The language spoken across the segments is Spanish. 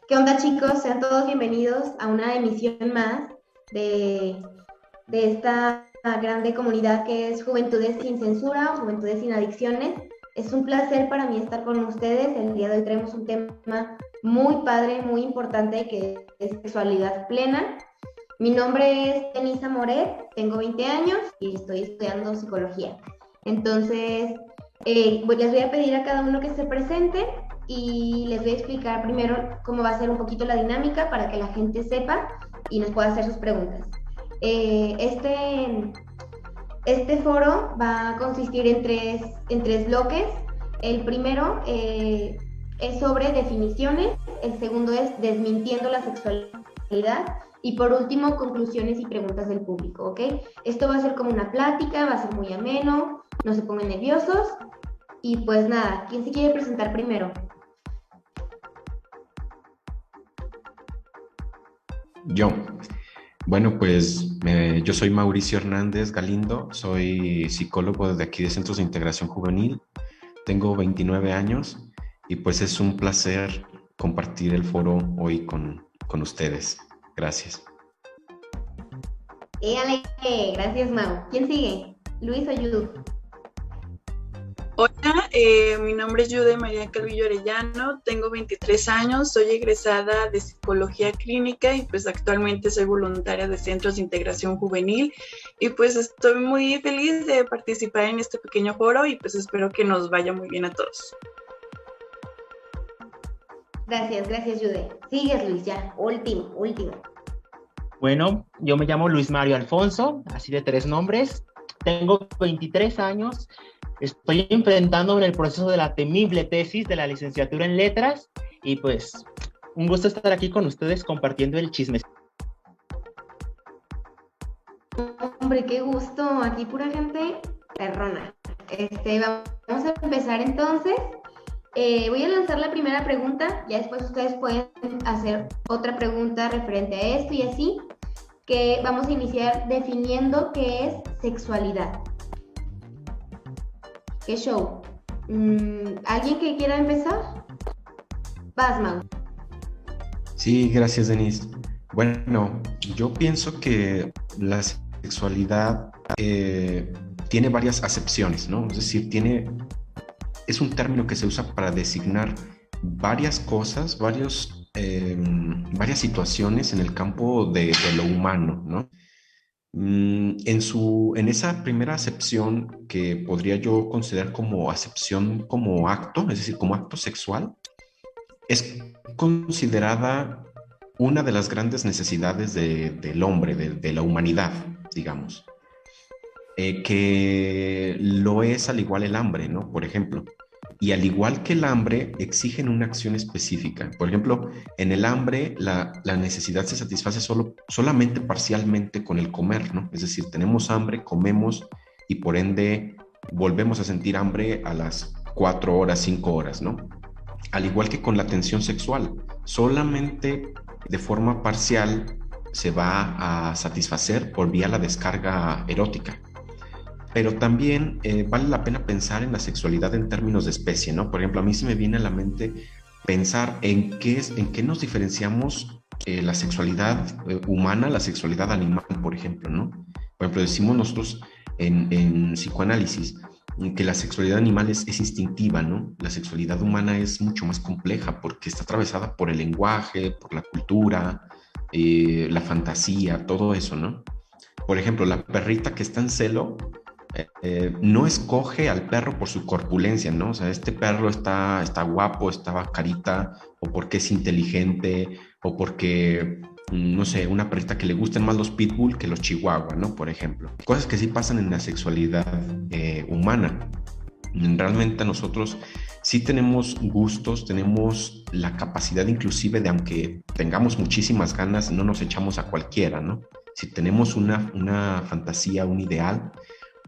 ¿Qué onda, chicos? Sean todos bienvenidos a una emisión más de, de esta grande comunidad que es Juventudes sin Censura o Juventudes sin Adicciones. Es un placer para mí estar con ustedes. El día de hoy traemos un tema muy padre, muy importante, que es sexualidad plena. Mi nombre es Denisa Moret, tengo 20 años y estoy estudiando psicología. Entonces, les voy a pedir a cada uno que se presente y les voy a explicar primero cómo va a ser un poquito la dinámica para que la gente sepa y nos pueda hacer sus preguntas. Este foro va a consistir en tres bloques. El primero es sobre definiciones, el segundo es desmintiendo la sexualidad y por último conclusiones y preguntas del público, ¿ok? Esto va a ser como una plática, va a ser muy ameno, no se pongan nerviosos y pues nada, ¿quién se quiere presentar primero? Yo. Bueno, pues yo soy Mauricio Hernández Galindo, soy psicólogo de aquí de Centros de Integración Juvenil, tengo 29 años y pues es un placer compartir el foro hoy con ustedes. Gracias. Éale, gracias Mau. ¿Quién sigue? ¿Luis o Yudu? Hola, mi nombre es Yude María Calvillo Arellano, tengo 23 años, soy egresada de Psicología Clínica y pues actualmente soy voluntaria de Centros de Integración Juvenil y pues estoy muy feliz de participar en este pequeño foro y pues espero que nos vaya muy bien a todos. Gracias Yude. Sigues Luis, ya, último. Bueno, yo me llamo Luis Mario Alfonso, así de 3 nombres, tengo 23 años. Estoy enfrentándome en el proceso de la temible tesis de la licenciatura en letras y pues un gusto estar aquí con ustedes compartiendo el chisme. Hombre, qué gusto, aquí pura gente perrona. Vamos a empezar entonces. Voy a lanzar la primera pregunta, ya después ustedes pueden hacer otra pregunta referente a esto y así, que vamos a iniciar definiendo qué es sexualidad. ¿Qué show? ¿Alguien que quiera empezar? Vas, Mau. Sí, gracias, Denise. Bueno, yo pienso que la sexualidad tiene varias acepciones, ¿no? Es decir, es un término que se usa para designar varias cosas, varias situaciones en el campo de lo humano, ¿no? En esa primera acepción que podría yo considerar como acepción como acto, es decir, como acto sexual, es considerada una de las grandes necesidades del hombre, de la humanidad, digamos, que lo es al igual el hambre, ¿no? Por ejemplo. Y al igual que el hambre, exigen una acción específica. Por ejemplo, en el hambre, la necesidad se satisface solamente parcialmente con el comer, ¿no? Es decir, tenemos hambre, comemos y por ende volvemos a sentir hambre a las 4 horas, 5 horas, ¿no? Al igual que con la tensión sexual, solamente de forma parcial se va a satisfacer por vía la descarga erótica. Pero también vale la pena pensar en la sexualidad en términos de especie, ¿no? Por ejemplo, a mí se me viene a la mente pensar en qué nos diferenciamos la sexualidad humana, la sexualidad animal, por ejemplo, ¿no? Por ejemplo, decimos nosotros en psicoanálisis que la sexualidad animal es instintiva, ¿no? La sexualidad humana es mucho más compleja porque está atravesada por el lenguaje, por la cultura, la fantasía, todo eso, ¿no? Por ejemplo, la perrita que está en celo no escoge al perro por su corpulencia, ¿no? O sea, este perro está guapo, está carita, o porque es inteligente, o porque, no sé, una perrita que le gusten más los pitbull que los chihuahua, ¿no? Por ejemplo. Cosas que sí pasan en la sexualidad humana. Realmente nosotros sí tenemos gustos, tenemos la capacidad inclusive de, aunque tengamos muchísimas ganas, no nos echamos a cualquiera, ¿no? Si tenemos una fantasía, un ideal,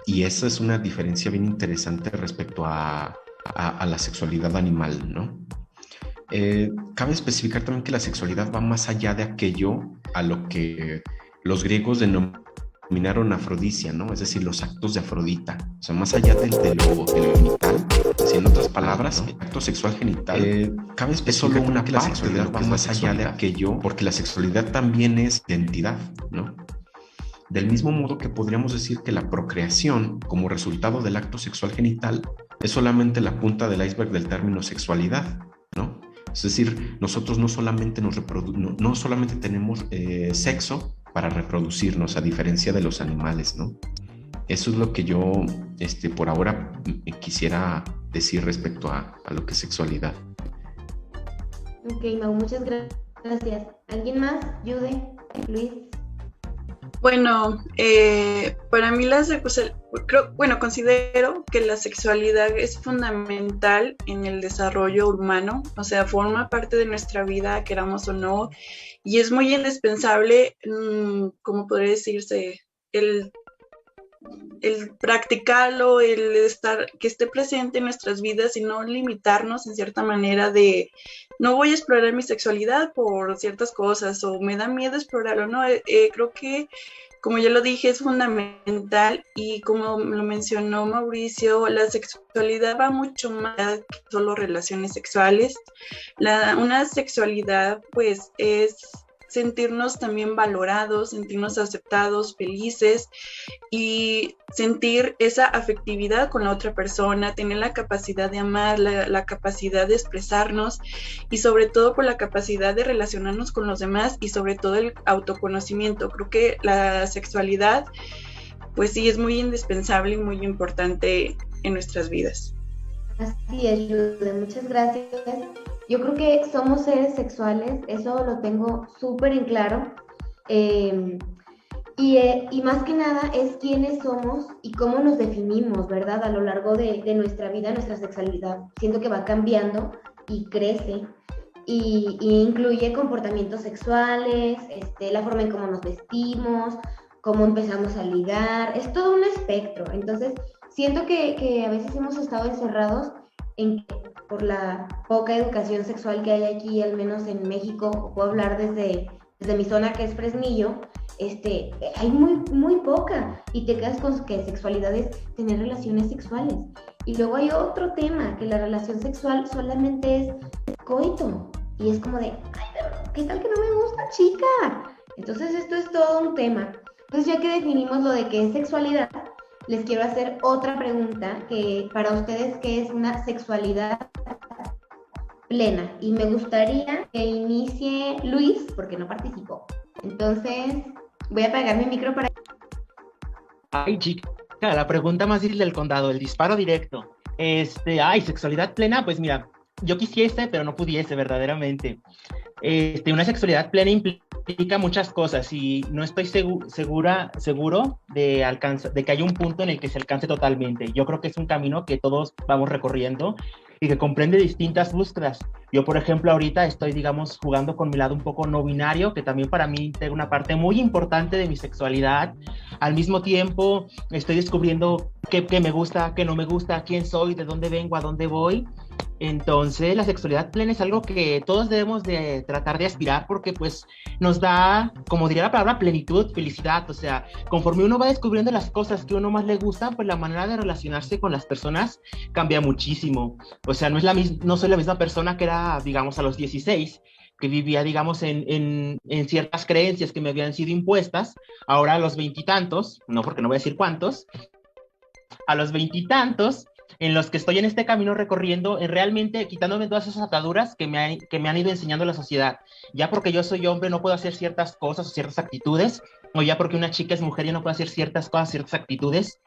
y esa es una diferencia bien interesante respecto a la sexualidad animal, ¿no? Cabe especificar también que la sexualidad va más allá de aquello a lo que los griegos denominaron afrodicia, ¿no? Es decir, los actos de Afrodita. O sea, más allá de lo genital, si en otras palabras, el acto sexual genital, cabe especificar solo una que la sexualidad va más allá de aquello, porque la sexualidad también es identidad, ¿no? Del mismo modo que podríamos decir que la procreación, como resultado del acto sexual genital, es solamente la punta del iceberg del término sexualidad, ¿no? Es decir, nosotros no solamente no solamente tenemos sexo para reproducirnos, a diferencia de los animales, ¿no? Eso es lo que yo, por ahora, quisiera decir respecto a lo que es sexualidad. Ok, Mau, muchas gracias. ¿Alguien más? Jude, Luis. Bueno, para mí considero que la sexualidad es fundamental en el desarrollo humano, o sea, forma parte de nuestra vida, queramos o no, y es muy indispensable, ¿cómo podría decirse? El practicarlo, que esté presente en nuestras vidas y no limitarnos en cierta manera de no voy a explorar mi sexualidad por ciertas cosas o me da miedo explorarlo, no, creo que como ya lo dije es fundamental y como lo mencionó Mauricio, la sexualidad va mucho más que solo relaciones sexuales, una sexualidad pues es sentirnos también valorados, sentirnos aceptados, felices y sentir esa afectividad con la otra persona, tener la capacidad de amar, la capacidad de expresarnos y sobre todo por la capacidad de relacionarnos con los demás y sobre todo el autoconocimiento. Creo que la sexualidad pues sí es muy indispensable y muy importante en nuestras vidas. Así es, Jude, muchas gracias. Yo creo que somos seres sexuales, eso lo tengo súper en claro. Y más que nada es quiénes somos y cómo nos definimos, ¿verdad? A lo largo de nuestra vida, nuestra sexualidad. Siento que va cambiando y crece y incluye comportamientos sexuales, la forma en cómo nos vestimos, cómo empezamos a ligar, es todo un espectro. Entonces, siento que a veces hemos estado encerrados por la poca educación sexual que hay aquí, al menos en México, puedo hablar desde mi zona que es Fresnillo, hay muy poca, y te quedas con que sexualidad es tener relaciones sexuales. Y luego hay otro tema, que la relación sexual solamente es coito, y es como de, ay, pero ¿qué tal que no me gusta, chica? Entonces esto es todo un tema. Entonces ya que definimos lo de qué es sexualidad, les quiero hacer otra pregunta, que para ustedes, ¿qué es una sexualidad plena? Y me gustaría que inicie Luis, porque no participó. Entonces, voy a apagar mi micro para... Ay, chica, la pregunta más difícil del condado, el disparo directo. Sexualidad plena, pues mira, yo quisiese, pero no pudiese, verdaderamente. Una sexualidad plena implica muchas cosas y no estoy seguro de que haya un punto en el que se alcance totalmente. Yo creo que es un camino que todos vamos recorriendo y que comprende distintas búsquedas. Yo, por ejemplo, ahorita estoy, digamos, jugando con mi lado un poco no binario, que también para mí integra una parte muy importante de mi sexualidad. Al mismo tiempo, estoy descubriendo qué me gusta, qué no me gusta, quién soy, de dónde vengo, a dónde voy. Entonces, la sexualidad plena es algo que todos debemos de tratar de aspirar porque pues nos da, como diría la palabra, plenitud, felicidad. O sea, conforme uno va descubriendo las cosas que uno más le gustan, pues la manera de relacionarse con las personas cambia muchísimo. O sea, no soy la misma persona que era, digamos, a los 16, que vivía, digamos, en ciertas creencias que me habían sido impuestas. Ahora a los veintitantos, no porque no voy a decir cuántos, a los veintitantos, en los que estoy en este camino recorriendo, en realmente quitándome todas esas ataduras que me han ido enseñando la sociedad. Ya porque yo soy hombre no puedo hacer ciertas cosas o ciertas actitudes, o ya porque una chica es mujer ya no puede hacer ciertas cosas, ciertas actitudes.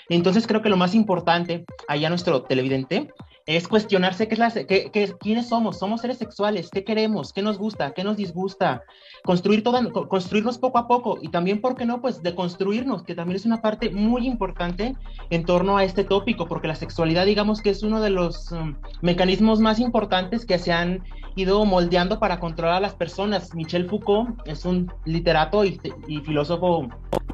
Entonces creo que lo más importante, allá nuestro televidente, es cuestionarse quiénes somos. Somos seres sexuales, qué queremos, qué nos gusta, qué nos disgusta. Construirnos poco a poco y también, ¿por qué no? Pues de construirnos, que también es una parte muy importante en torno a este tópico, porque la sexualidad, digamos que es uno de los mecanismos más importantes que se han ido moldeando para controlar a las personas. Michel Foucault es un literato y filósofo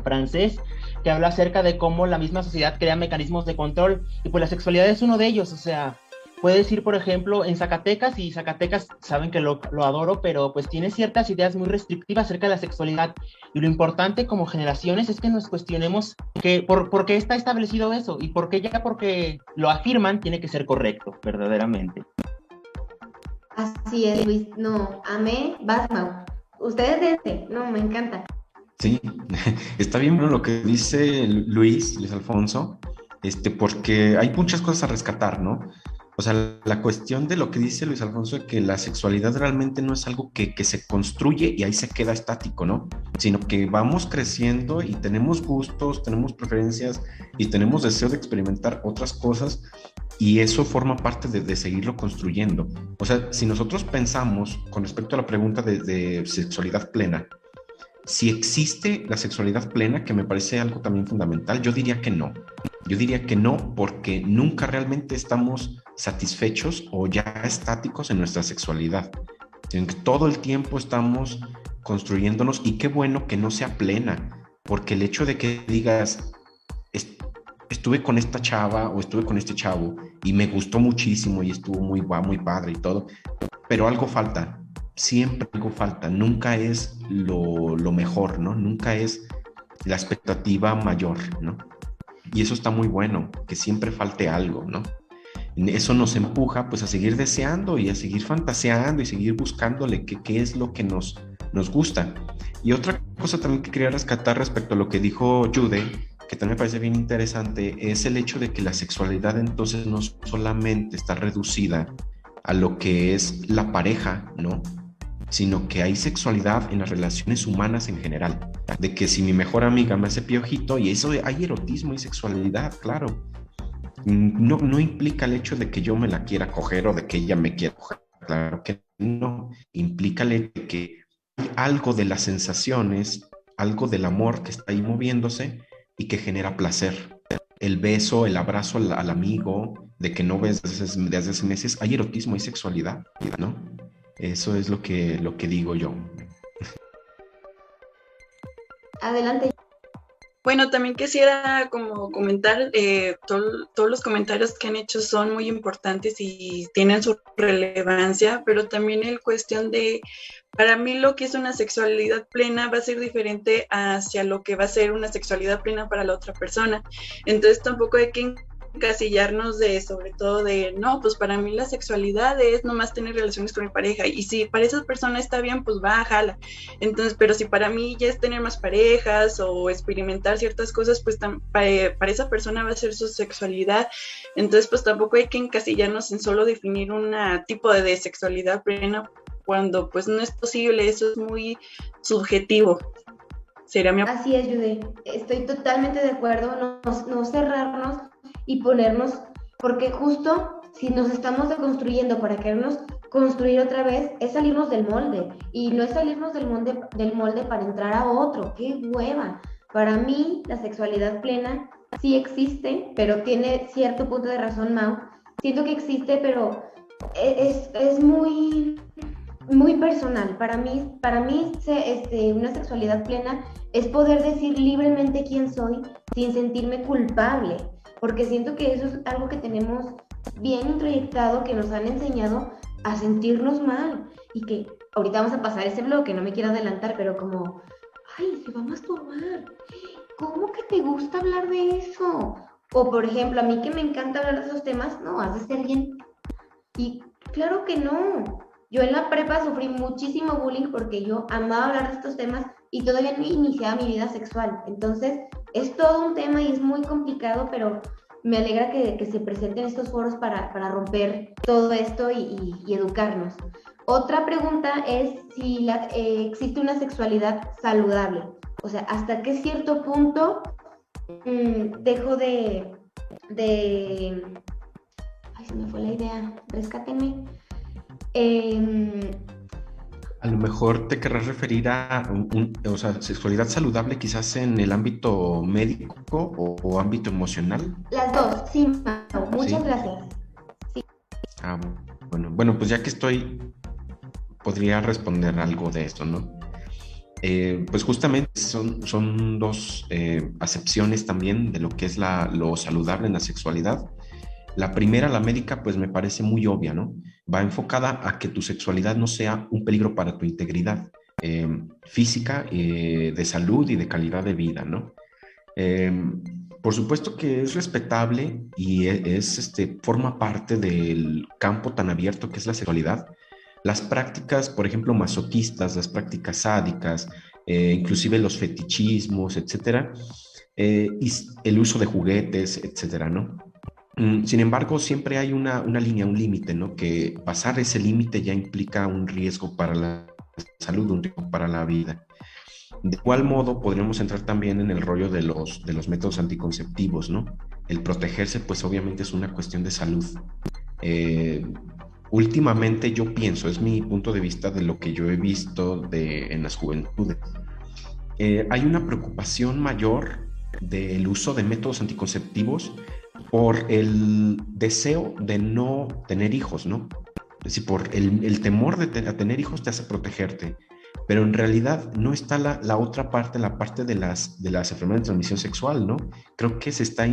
francés que habla acerca de cómo la misma sociedad crea mecanismos de control, y pues la sexualidad es uno de ellos. O sea, puedes ir, por ejemplo, en Zacatecas, y Zacatecas saben que lo adoro, pero pues tiene ciertas ideas muy restrictivas acerca de la sexualidad, y lo importante como generaciones es que nos cuestionemos por qué está establecido eso, y por qué ya porque lo afirman tiene que ser correcto, verdaderamente. Así es, Luis. No, amé. Vas, Mau. Ustedes no, me encanta. Sí, está bien bueno lo que dice Luis Alfonso, porque hay muchas cosas a rescatar, ¿no? O sea, la cuestión de lo que dice Luis Alfonso es que la sexualidad realmente no es algo que se construye y ahí se queda estático, ¿no? Sino que vamos creciendo y tenemos gustos, tenemos preferencias y tenemos deseo de experimentar otras cosas, y eso forma parte de seguirlo construyendo. O sea, si nosotros pensamos con respecto a la pregunta de sexualidad plena, si existe la sexualidad plena, que me parece algo también fundamental, yo diría que no. Yo diría que no, porque nunca realmente estamos satisfechos o ya estáticos en nuestra sexualidad. En que todo el tiempo estamos construyéndonos, y qué bueno que no sea plena, porque el hecho de que digas, estuve con esta chava o estuve con este chavo y me gustó muchísimo y estuvo muy padre y todo, pero algo falta. Siempre algo falta, nunca es lo mejor, ¿no? Nunca es la expectativa mayor, ¿no? Y eso está muy bueno, que siempre falte algo, ¿no? Eso nos empuja pues a seguir deseando y a seguir fantaseando y seguir buscándole qué es lo que nos gusta. Y otra cosa también que quería rescatar respecto a lo que dijo Jude, que también me parece bien interesante, es el hecho de que la sexualidad entonces no solamente está reducida a lo que es la pareja, ¿no? Sino que hay sexualidad en las relaciones humanas en general. De que si mi mejor amiga me hace piojito, y eso hay erotismo y sexualidad, claro. No implica el hecho de que yo me la quiera coger o de que ella me quiera coger. Claro que no. Implica el hecho de que hay algo de las sensaciones, algo del amor que está ahí moviéndose y que genera placer. El beso, el abrazo al amigo, de que no ves desde hace meses, hay erotismo y sexualidad, ¿no? Eso es lo que digo yo. Adelante. Bueno, también quisiera como comentar, todos los comentarios que han hecho son muy importantes y tienen su relevancia, pero también el cuestión de, para mí lo que es una sexualidad plena va a ser diferente hacia lo que va a ser una sexualidad plena para la otra persona. Entonces tampoco hay que encasillarnos sobre todo no, pues para mí la sexualidad es nomás tener relaciones con mi pareja, y si para esa persona está bien, pues va, jala. Entonces, pero si para mí ya es tener más parejas o experimentar ciertas cosas, pues para esa persona va a ser su sexualidad. Entonces, pues tampoco hay que encasillarnos en solo definir un tipo de sexualidad plena, cuando pues no es posible, eso es muy subjetivo. Así es, Jude. Estoy totalmente de acuerdo, no cerrarnos y ponernos, porque justo si nos estamos deconstruyendo para querernos construir otra vez es salirnos del molde. Y no es salirnos del molde para entrar a otro. ¡Qué hueva! Para mí, la sexualidad plena sí existe, pero tiene cierto punto de razón, Mau. Siento que existe, pero es muy, muy personal. Para mí una sexualidad plena es poder decir libremente quién soy sin sentirme culpable, porque siento que eso es algo que tenemos bien introyectado, que nos han enseñado a sentirnos mal, y que ahorita vamos a pasar ese bloque, no me quiero adelantar, pero como, ay, se va a masturbar, ¿cómo que te gusta hablar de eso? O por ejemplo, a mí que me encanta hablar de esos temas, no, has de ser bien. Y claro que no. Yo en la prepa sufrí muchísimo bullying porque yo amaba hablar de estos temas y todavía no iniciaba mi vida sexual. Entonces, es todo un tema y es muy complicado, pero me alegra que se presenten estos foros para romper todo esto y educarnos. Otra pregunta es si existe una sexualidad saludable. O sea, ¿hasta qué cierto punto dejo de... Ay, se me fue la idea, rescátenme. A lo mejor te querrás referir a o sea, sexualidad saludable quizás en el ámbito médico o ámbito emocional. Las dos, sí, Mau, muchas ¿Sí? gracias. Sí. Ah, bueno, pues ya que estoy, podría responder algo de esto, ¿no? Pues justamente son dos acepciones también de lo que es lo saludable en la sexualidad. La primera, la médica, pues me parece muy obvia, ¿no? Va enfocada a que tu sexualidad no sea un peligro para tu integridad física, de salud y de calidad de vida, ¿no? Eh, por supuesto que es respetable y forma parte del campo tan abierto que es la sexualidad. Las prácticas, por ejemplo, masoquistas, las prácticas sádicas, inclusive los fetichismos, etcétera, y el uso de juguetes, etcétera, ¿no? Sin embargo, siempre hay una línea, un límite, ¿no? Que pasar ese límite ya implica un riesgo para la salud, un riesgo para la vida. De igual modo, podríamos entrar también en el rollo de los métodos anticonceptivos, ¿no? El protegerse, pues obviamente es una cuestión de salud. Eh, Últimamente yo pienso, es mi punto de vista de lo que yo he visto en las juventudes, hay una preocupación mayor del uso de métodos anticonceptivos por el deseo de no tener hijos, ¿no? Es decir, por el temor a tener hijos te hace protegerte, pero en realidad no está la otra parte, la parte de las enfermedades de transmisión sexual, ¿no? Creo que se está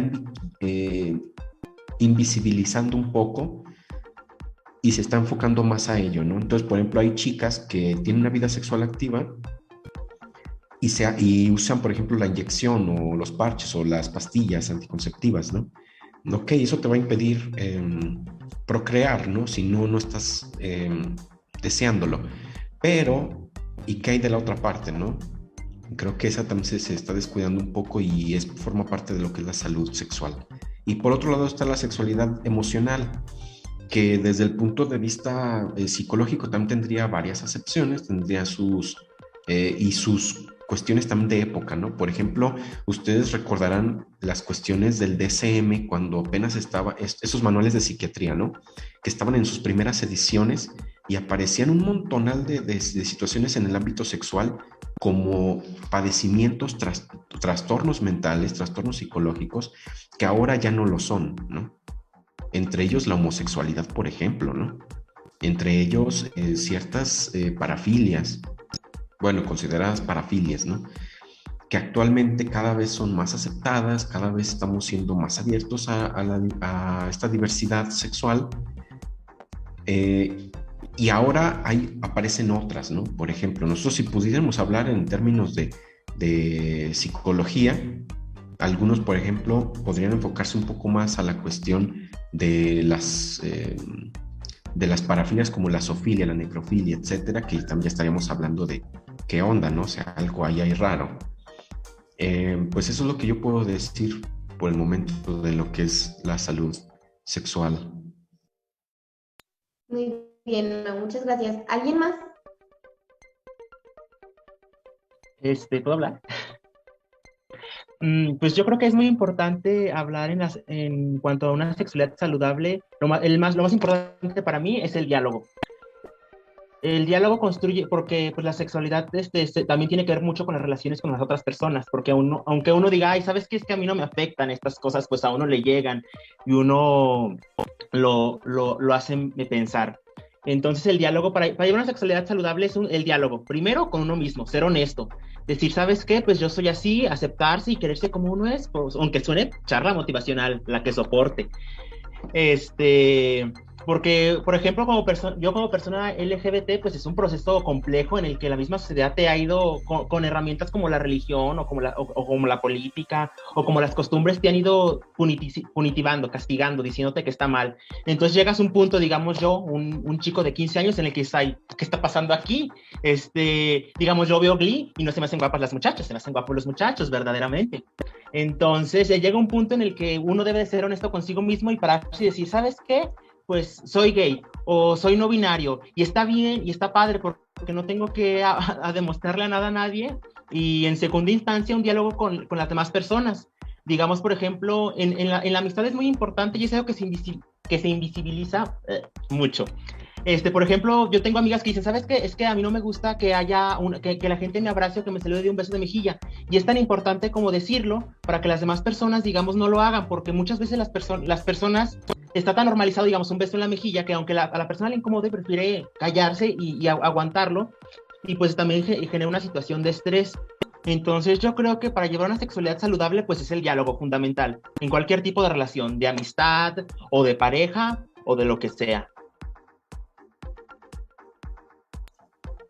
invisibilizando un poco y se está enfocando más a ello, ¿no? Entonces, por ejemplo, hay chicas que tienen una vida sexual activa y usan, por ejemplo, la inyección o los parches o las pastillas anticonceptivas, ¿no? Ok, eso te va a impedir procrear, ¿no? Si no estás deseándolo. Pero, ¿y qué hay de la otra parte, no? Creo que esa también se está descuidando un poco y forma parte de lo que es la salud sexual. Y por otro lado está la sexualidad emocional, que desde el punto de vista psicológico también tendría varias acepciones, tendría sus cuestiones también de época, ¿no? Por ejemplo, ustedes recordarán las cuestiones del DSM cuando apenas estaba, esos manuales de psiquiatría, ¿no? Que estaban en sus primeras ediciones y aparecían un montonal de situaciones en el ámbito sexual como padecimientos, trastornos mentales, trastornos psicológicos, que ahora ya no lo son, ¿no? Entre ellos la homosexualidad, por ejemplo, ¿no? Entre ellos ciertas parafilias, bueno, consideradas parafilias, ¿no? Que actualmente cada vez son más aceptadas, cada vez estamos siendo más abiertos a esta diversidad sexual. Y ahora aparecen otras, ¿no? Por ejemplo, nosotros si pudiéramos hablar en términos de psicología, algunos, por ejemplo, podrían enfocarse un poco más a la cuestión de las parafilias como la zoofilia, la necrofilia, etcétera, que también ya estaríamos hablando de qué onda, ¿no? O sea, algo ahí hay raro. Pues eso es lo que yo puedo decir por el momento de lo que es la salud sexual. Muy bien, muchas gracias. ¿Alguien más? ¿Puedo hablar? Pues yo creo que es muy importante hablar en cuanto a una sexualidad saludable. Lo más importante para mí es el diálogo. El diálogo construye, porque pues, la sexualidad también tiene que ver mucho con las relaciones con las otras personas, porque aunque uno diga, ay, ¿sabes qué? Es que a mí no me afectan estas cosas, pues a uno le llegan y uno lo hace pensar. Entonces el diálogo, para llevar una sexualidad saludable es el diálogo, primero con uno mismo, ser honesto, decir, ¿sabes qué? Pues yo soy así, aceptarse y quererse como uno es, pues, aunque suene charla motivacional, la que soporte. Porque, por ejemplo, yo como persona LGBT, pues es un proceso complejo en el que la misma sociedad te ha ido con herramientas como la religión o como la política o como las costumbres te han ido punitivando, castigando, diciéndote que está mal. Entonces llegas a un punto, digamos yo, un chico de 15 años en el que ¿qué está pasando aquí? Digamos, yo veo Glee y no se me hacen guapas las muchachas, se me hacen guapos los muchachos, verdaderamente. Entonces llega un punto en el que uno debe ser honesto consigo mismo y pararse y decir, ¿sabes qué? Pues soy gay o soy no binario y está bien y está padre porque no tengo que a demostrarle nada a nadie. Y en segunda instancia un diálogo con las demás personas. Digamos, por ejemplo, en la amistad es muy importante y es algo que se invisibiliza mucho. Por ejemplo, yo tengo amigas que dicen, ¿sabes qué? Es que a mí no me gusta que haya que la gente me abrace o que me salude de un beso de mejilla. Y es tan importante como decirlo para que las demás personas, digamos, no lo hagan, porque muchas veces las personas está tan normalizado, digamos, un beso en la mejilla que aunque a la persona le incomode, prefiere callarse y aguantarlo. Y pues también genera una situación de estrés. Entonces yo creo que para llevar una sexualidad saludable, pues es el diálogo fundamental en cualquier tipo de relación, de amistad o de pareja o de lo que sea.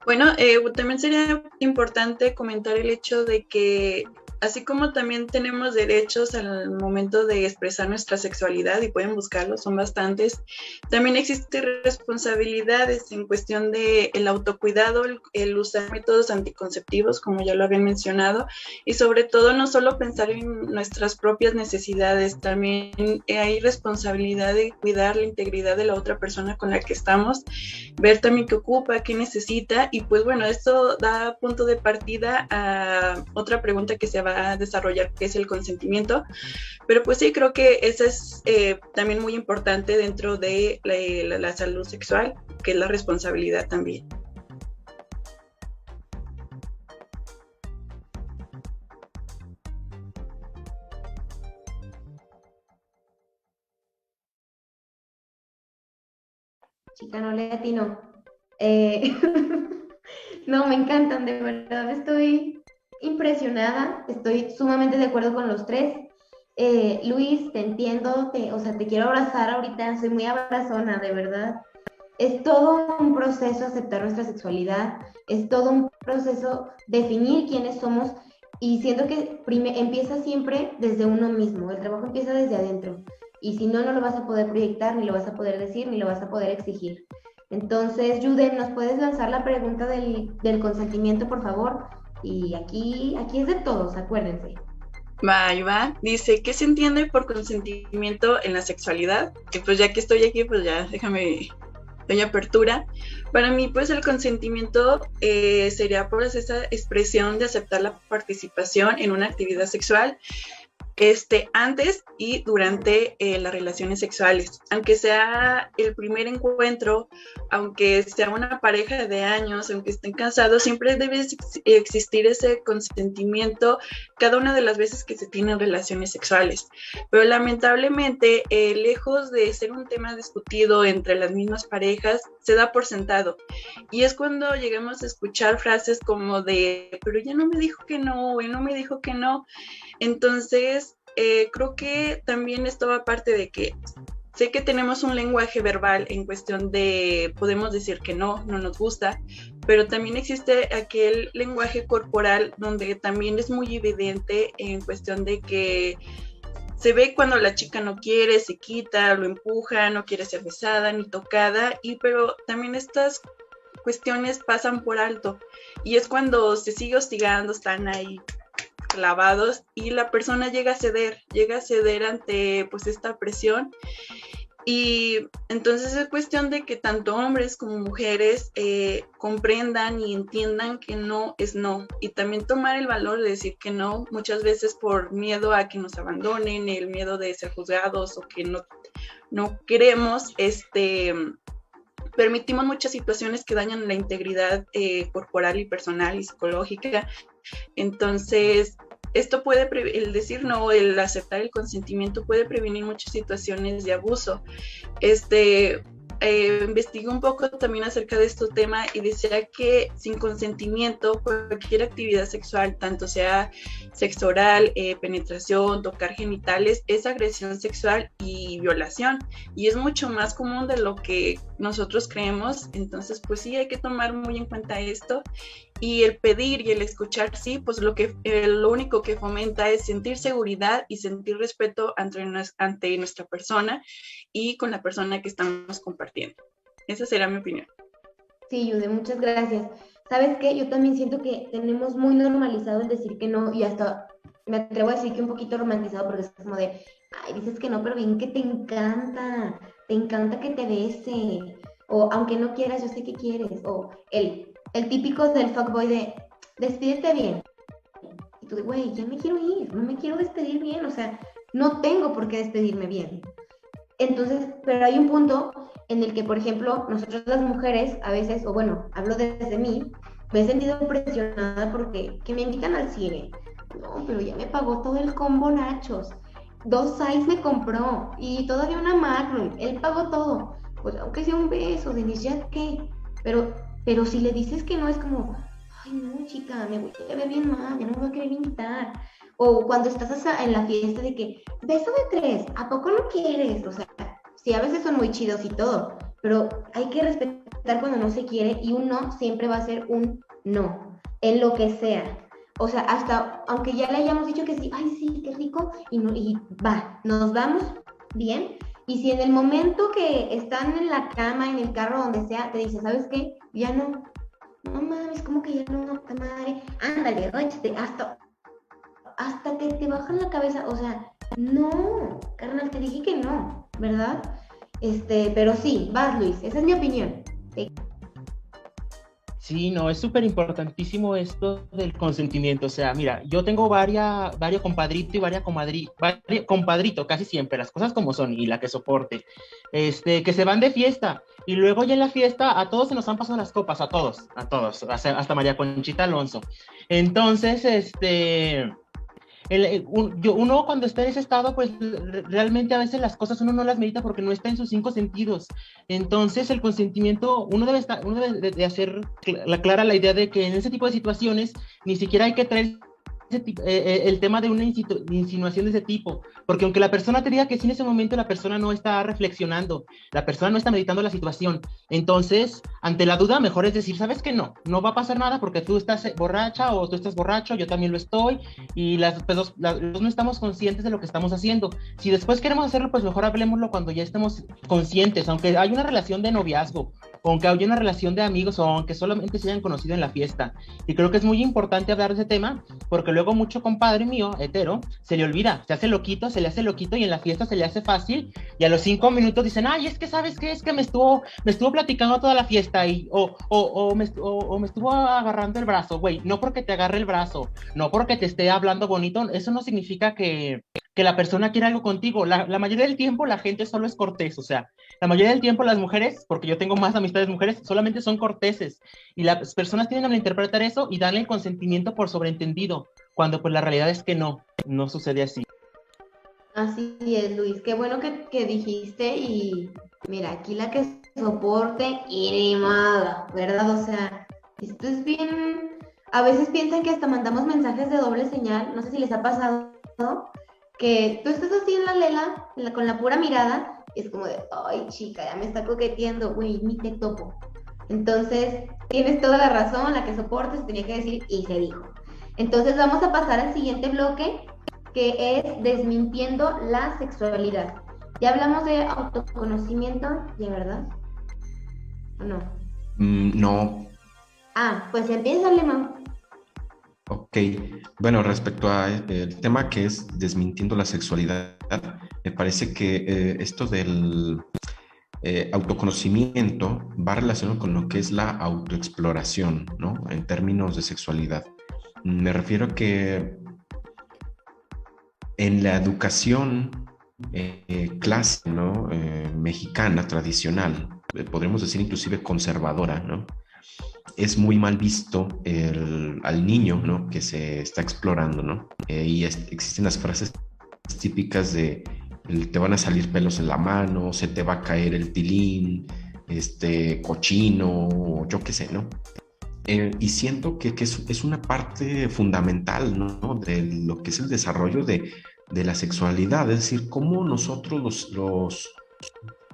Bueno, también sería importante comentar el hecho de que así como también tenemos derechos al momento de expresar nuestra sexualidad y pueden buscarlo, son bastantes, también existen responsabilidades en cuestión de el autocuidado, el usar métodos anticonceptivos, como ya lo habían mencionado, y sobre todo no solo pensar en nuestras propias necesidades, también hay responsabilidad de cuidar la integridad de la otra persona con la que estamos, ver también qué ocupa, qué necesita, y pues bueno, esto da punto de partida a otra pregunta que se va a desarrollar, que es el consentimiento, pero pues sí, creo que eso es también muy importante dentro de la salud sexual, que es la responsabilidad también. Chica, no le atino. No, me encantan, de verdad, estoy impresionada, estoy sumamente de acuerdo con los tres. Luis, te entiendo, o sea, te quiero abrazar ahorita, soy muy abrazona, de verdad. Es todo un proceso aceptar nuestra sexualidad, es todo un proceso definir quiénes somos y siento que empieza siempre desde uno mismo, el trabajo empieza desde adentro y si no, no lo vas a poder proyectar, ni lo vas a poder decir, ni lo vas a poder exigir. Entonces, Juden, ¿nos puedes lanzar la pregunta del consentimiento, por favor? Y aquí es de todos, acuérdense. Va. Dice, ¿qué se entiende por consentimiento en la sexualidad? Y pues ya que estoy aquí, pues ya doy apertura. Para mí, pues el consentimiento sería pues esa expresión de aceptar la participación en una actividad sexual antes y durante las relaciones sexuales. Aunque sea el primer encuentro, aunque sea una pareja de años, aunque estén casados, siempre debe existir ese consentimiento cada una de las veces que se tienen relaciones sexuales. Pero lamentablemente, lejos de ser un tema discutido entre las mismas parejas, se da por sentado. Y es cuando llegamos a escuchar frases como de, pero ella no me dijo que no, él no me dijo que no. Entonces, creo que también esto va parte de que sé que tenemos un lenguaje verbal en cuestión de podemos decir que no nos gusta, pero también existe aquel lenguaje corporal donde también es muy evidente en cuestión de que se ve cuando la chica no quiere, se quita, lo empuja, no quiere ser besada ni tocada, pero también estas cuestiones pasan por alto y es cuando se sigue hostigando, están ahí clavados y la persona llega a ceder ante pues esta presión y entonces es cuestión de que tanto hombres como mujeres comprendan y entiendan que no es no y también tomar el valor de decir que no muchas veces por miedo a que nos abandonen, el miedo de ser juzgados o que no queremos, pero permitimos muchas situaciones que dañan la integridad corporal y personal y psicológica. Entonces, esto puede, el decir no, el aceptar el consentimiento puede prevenir muchas situaciones de abuso. Investigué un poco también acerca de este tema y decía que sin consentimiento cualquier actividad sexual, tanto sea sexo oral, penetración, tocar genitales, es agresión sexual y violación, y es mucho más común de lo que nosotros creemos. Entonces pues sí, hay que tomar muy en cuenta esto, y el pedir y el escuchar, sí, pues lo único que fomenta es sentir seguridad y sentir respeto ante nuestra persona y con la persona que estamos compartiendo. Esa será mi opinión. Sí, Yude, muchas gracias. ¿Sabes qué? Yo también siento que tenemos muy normalizado el decir que no, y hasta me atrevo a decir que un poquito romantizado, porque es como de, ay, dices que no, pero bien que te encanta que te bese, o aunque no quieras, yo sé que quieres, o el típico del fuckboy de, despídete bien. Y tú de, güey, ya me quiero ir, no me quiero despedir bien, o sea, no tengo por qué despedirme bien. Entonces, pero hay un punto en el que, por ejemplo, nosotros las mujeres a veces, o bueno, hablo desde mí, me he sentido presionada porque que me invitan al cine. No, pero ya me pagó todo el combo nachos. 2 size me compró y todavía una Magnum. Él pagó todo. Pues aunque sea un beso, Denise, ¿ya qué? Pero si le dices que no, es como, ay no, chica, me voy a ver bien mal, ya no me voy a querer invitar. O cuando estás en la fiesta de que, beso de 3, ¿a poco no quieres? O sea, sí, a veces son muy chidos y todo, pero hay que respetar cuando no se quiere, y un no siempre va a ser un no, en lo que sea. O sea, hasta, aunque ya le hayamos dicho que sí, ay sí, qué rico, y va, nos vamos bien. Y si en el momento que están en la cama, en el carro, donde sea, te dice, ¿sabes qué? Ya no mames, como que ya no, ta madre, ándale, échate, hasta que te bajan la cabeza, o sea, no, carnal, te dije que no, ¿verdad? Pero sí, vas, Luis, esa es mi opinión. Sí. Sí, no, es súper importantísimo esto del consentimiento. O sea, mira, yo tengo varios compadrito y varias compadrito, casi siempre, las cosas como son, y la que soporte, que se van de fiesta, y luego ya en la fiesta a todos se nos han pasado las copas, a todos, hasta María Conchita Alonso. Entonces, uno cuando está en ese estado, pues realmente a veces las cosas uno no las medita porque no está en sus 5 sentidos. Entonces el consentimiento, uno debe de hacer clara la idea de que en ese tipo de situaciones ni siquiera hay que traer el tema de una insinuación de ese tipo, porque aunque la persona te diga que sí, en ese momento la persona no está reflexionando, la persona no está meditando la situación. Entonces, ante la duda, mejor es decir, ¿sabes qué? No va a pasar nada porque tú estás borracha o tú estás borracho, yo también lo estoy, y los dos no estamos conscientes de lo que estamos haciendo. Si después queremos hacerlo, pues mejor hablemoslo cuando ya estemos conscientes, aunque hay una relación de noviazgo, aunque haya una relación de amigos, o aunque solamente se hayan conocido en la fiesta. Y creo que es muy importante hablar de ese tema, porque luego mucho compadre mío, hetero, se le olvida, se le hace loquito, y en la fiesta se le hace fácil, y a los 5 minutos dicen, ay, es que ¿sabes qué? Es que me estuvo platicando toda la fiesta, o me estuvo agarrando el brazo. Güey, no porque te agarre el brazo, no porque te esté hablando bonito, eso no significa que la persona quiera algo contigo. La mayoría del tiempo la gente solo es cortés, o sea, la mayoría del tiempo las mujeres, porque yo tengo más amistades mujeres, solamente son corteses, y las personas tienden a malinterpretar eso y darle el consentimiento por sobreentendido, cuando pues la realidad es que no sucede así. Así es, Luis, qué bueno que dijiste, y mira, aquí la que soporte y ni modo, ¿verdad? O sea, esto es bien, a veces piensan que hasta mandamos mensajes de doble señal, no sé si les ha pasado, ¿no? Que tú estás así en la lela, con la pura mirada, y es como de, ay chica, ya me está coqueteando, güey, ni te topo. Entonces, tienes toda la razón, la que soportes tenía que decir y se dijo. Entonces vamos a pasar al siguiente bloque, que es desmintiendo la sexualidad. Ya hablamos de autoconocimiento, ¿ya verdad? ¿O no? No. Pues empieza, Lema. Ok, bueno, respecto a el tema que es desmintiendo la sexualidad, me parece que esto del autoconocimiento va relacionado con lo que es la autoexploración, ¿no? En términos de sexualidad. Me refiero a que en la educación clásica, ¿no? Mexicana, tradicional, podríamos decir inclusive conservadora, ¿no? Es muy mal visto al niño, ¿no? Que se está explorando, ¿no? Existen las frases típicas de te van a salir pelos en la mano, se te va a caer el tilín, cochino, yo qué sé, ¿no? Y siento que es una parte fundamental, ¿no? De lo que es el desarrollo de la sexualidad, es decir, cómo nosotros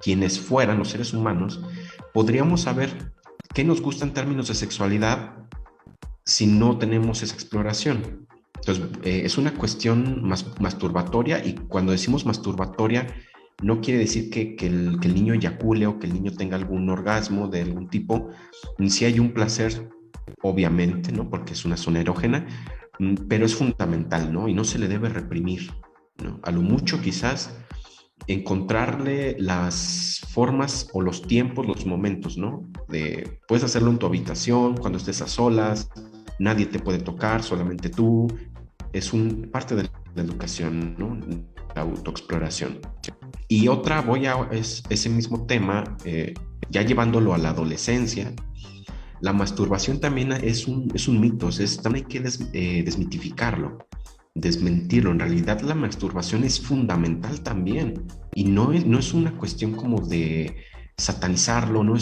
quienes fueran los seres humanos, podríamos saber qué nos gusta en términos de sexualidad si no tenemos esa exploración. Entonces, es una cuestión masturbatoria, y cuando decimos masturbatoria, no quiere decir que el niño eyacule o que el niño tenga algún orgasmo de algún tipo. Sí hay un placer, obviamente, ¿no? Porque es una zona erógena, pero es fundamental, ¿no? Y no se le debe reprimir, ¿no? A lo mucho quizás encontrarle las formas o los tiempos, los momentos, ¿no? Puedes hacerlo en tu habitación, cuando estés a solas, nadie te puede tocar, solamente tú. Es parte de la educación, ¿no? La autoexploración. Y otra, es ese mismo tema, ya llevándolo a la adolescencia. La masturbación también es un mito, también hay que desmitificarlo, desmentirlo. En realidad la masturbación es fundamental también, y no es una cuestión como de satanizarlo, no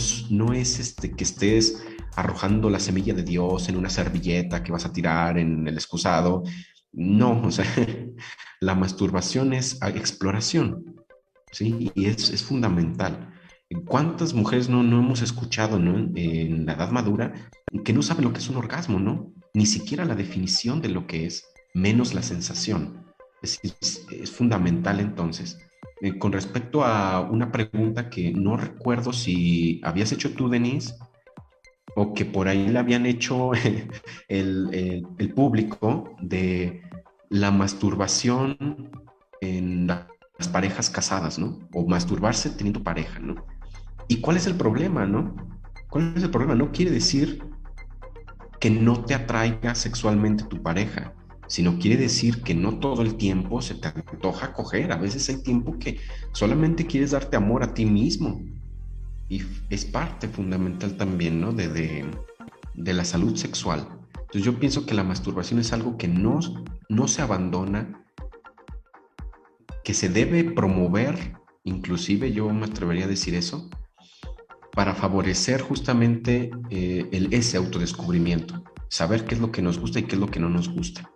es que estés arrojando la semilla de Dios en una servilleta que vas a tirar en el excusado. No, o sea, la masturbación es exploración, ¿sí? Y es fundamental. ¿Cuántas mujeres no hemos escuchado, ¿no? En la edad madura, que no saben lo que es un orgasmo, ¿no? Ni siquiera la definición de lo que es, menos la sensación. Es fundamental entonces. Con respecto a una pregunta que no recuerdo si habías hecho tú, Denise, o que por ahí le habían hecho el público, de la masturbación en las parejas casadas, ¿no? O masturbarse teniendo pareja, ¿no? ¿Y cuál es el problema, no? ¿Cuál es el problema? No quiere decir que no te atraiga sexualmente tu pareja, sino quiere decir que no todo el tiempo se te antoja coger. A veces hay tiempo que solamente quieres darte amor a ti mismo. Y es parte fundamental también, ¿no? De la salud sexual. Entonces yo pienso que la masturbación es algo que no se abandona, que se debe promover, inclusive yo me atrevería a decir eso, para favorecer justamente ese autodescubrimiento, saber qué es lo que nos gusta y qué es lo que no nos gusta.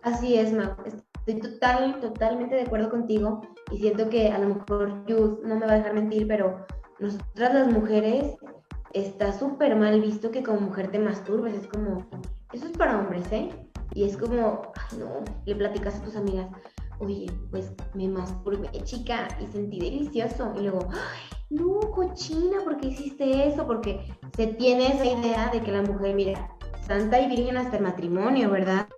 Así es, Mau. Estoy totalmente de acuerdo contigo, y siento que a lo mejor Yus no me va a dejar mentir, pero nosotras las mujeres está súper mal visto que como mujer te masturbes. Es como, eso es para hombres, ¿eh? Y es como, ay, no, le platicas a tus amigas, oye, pues me masturbé, chica, y sentí delicioso. Y luego, ay, no, cochina, ¿por qué hiciste eso? Porque se tiene esa idea de que la mujer, mira, santa y virgen hasta el matrimonio, ¿verdad?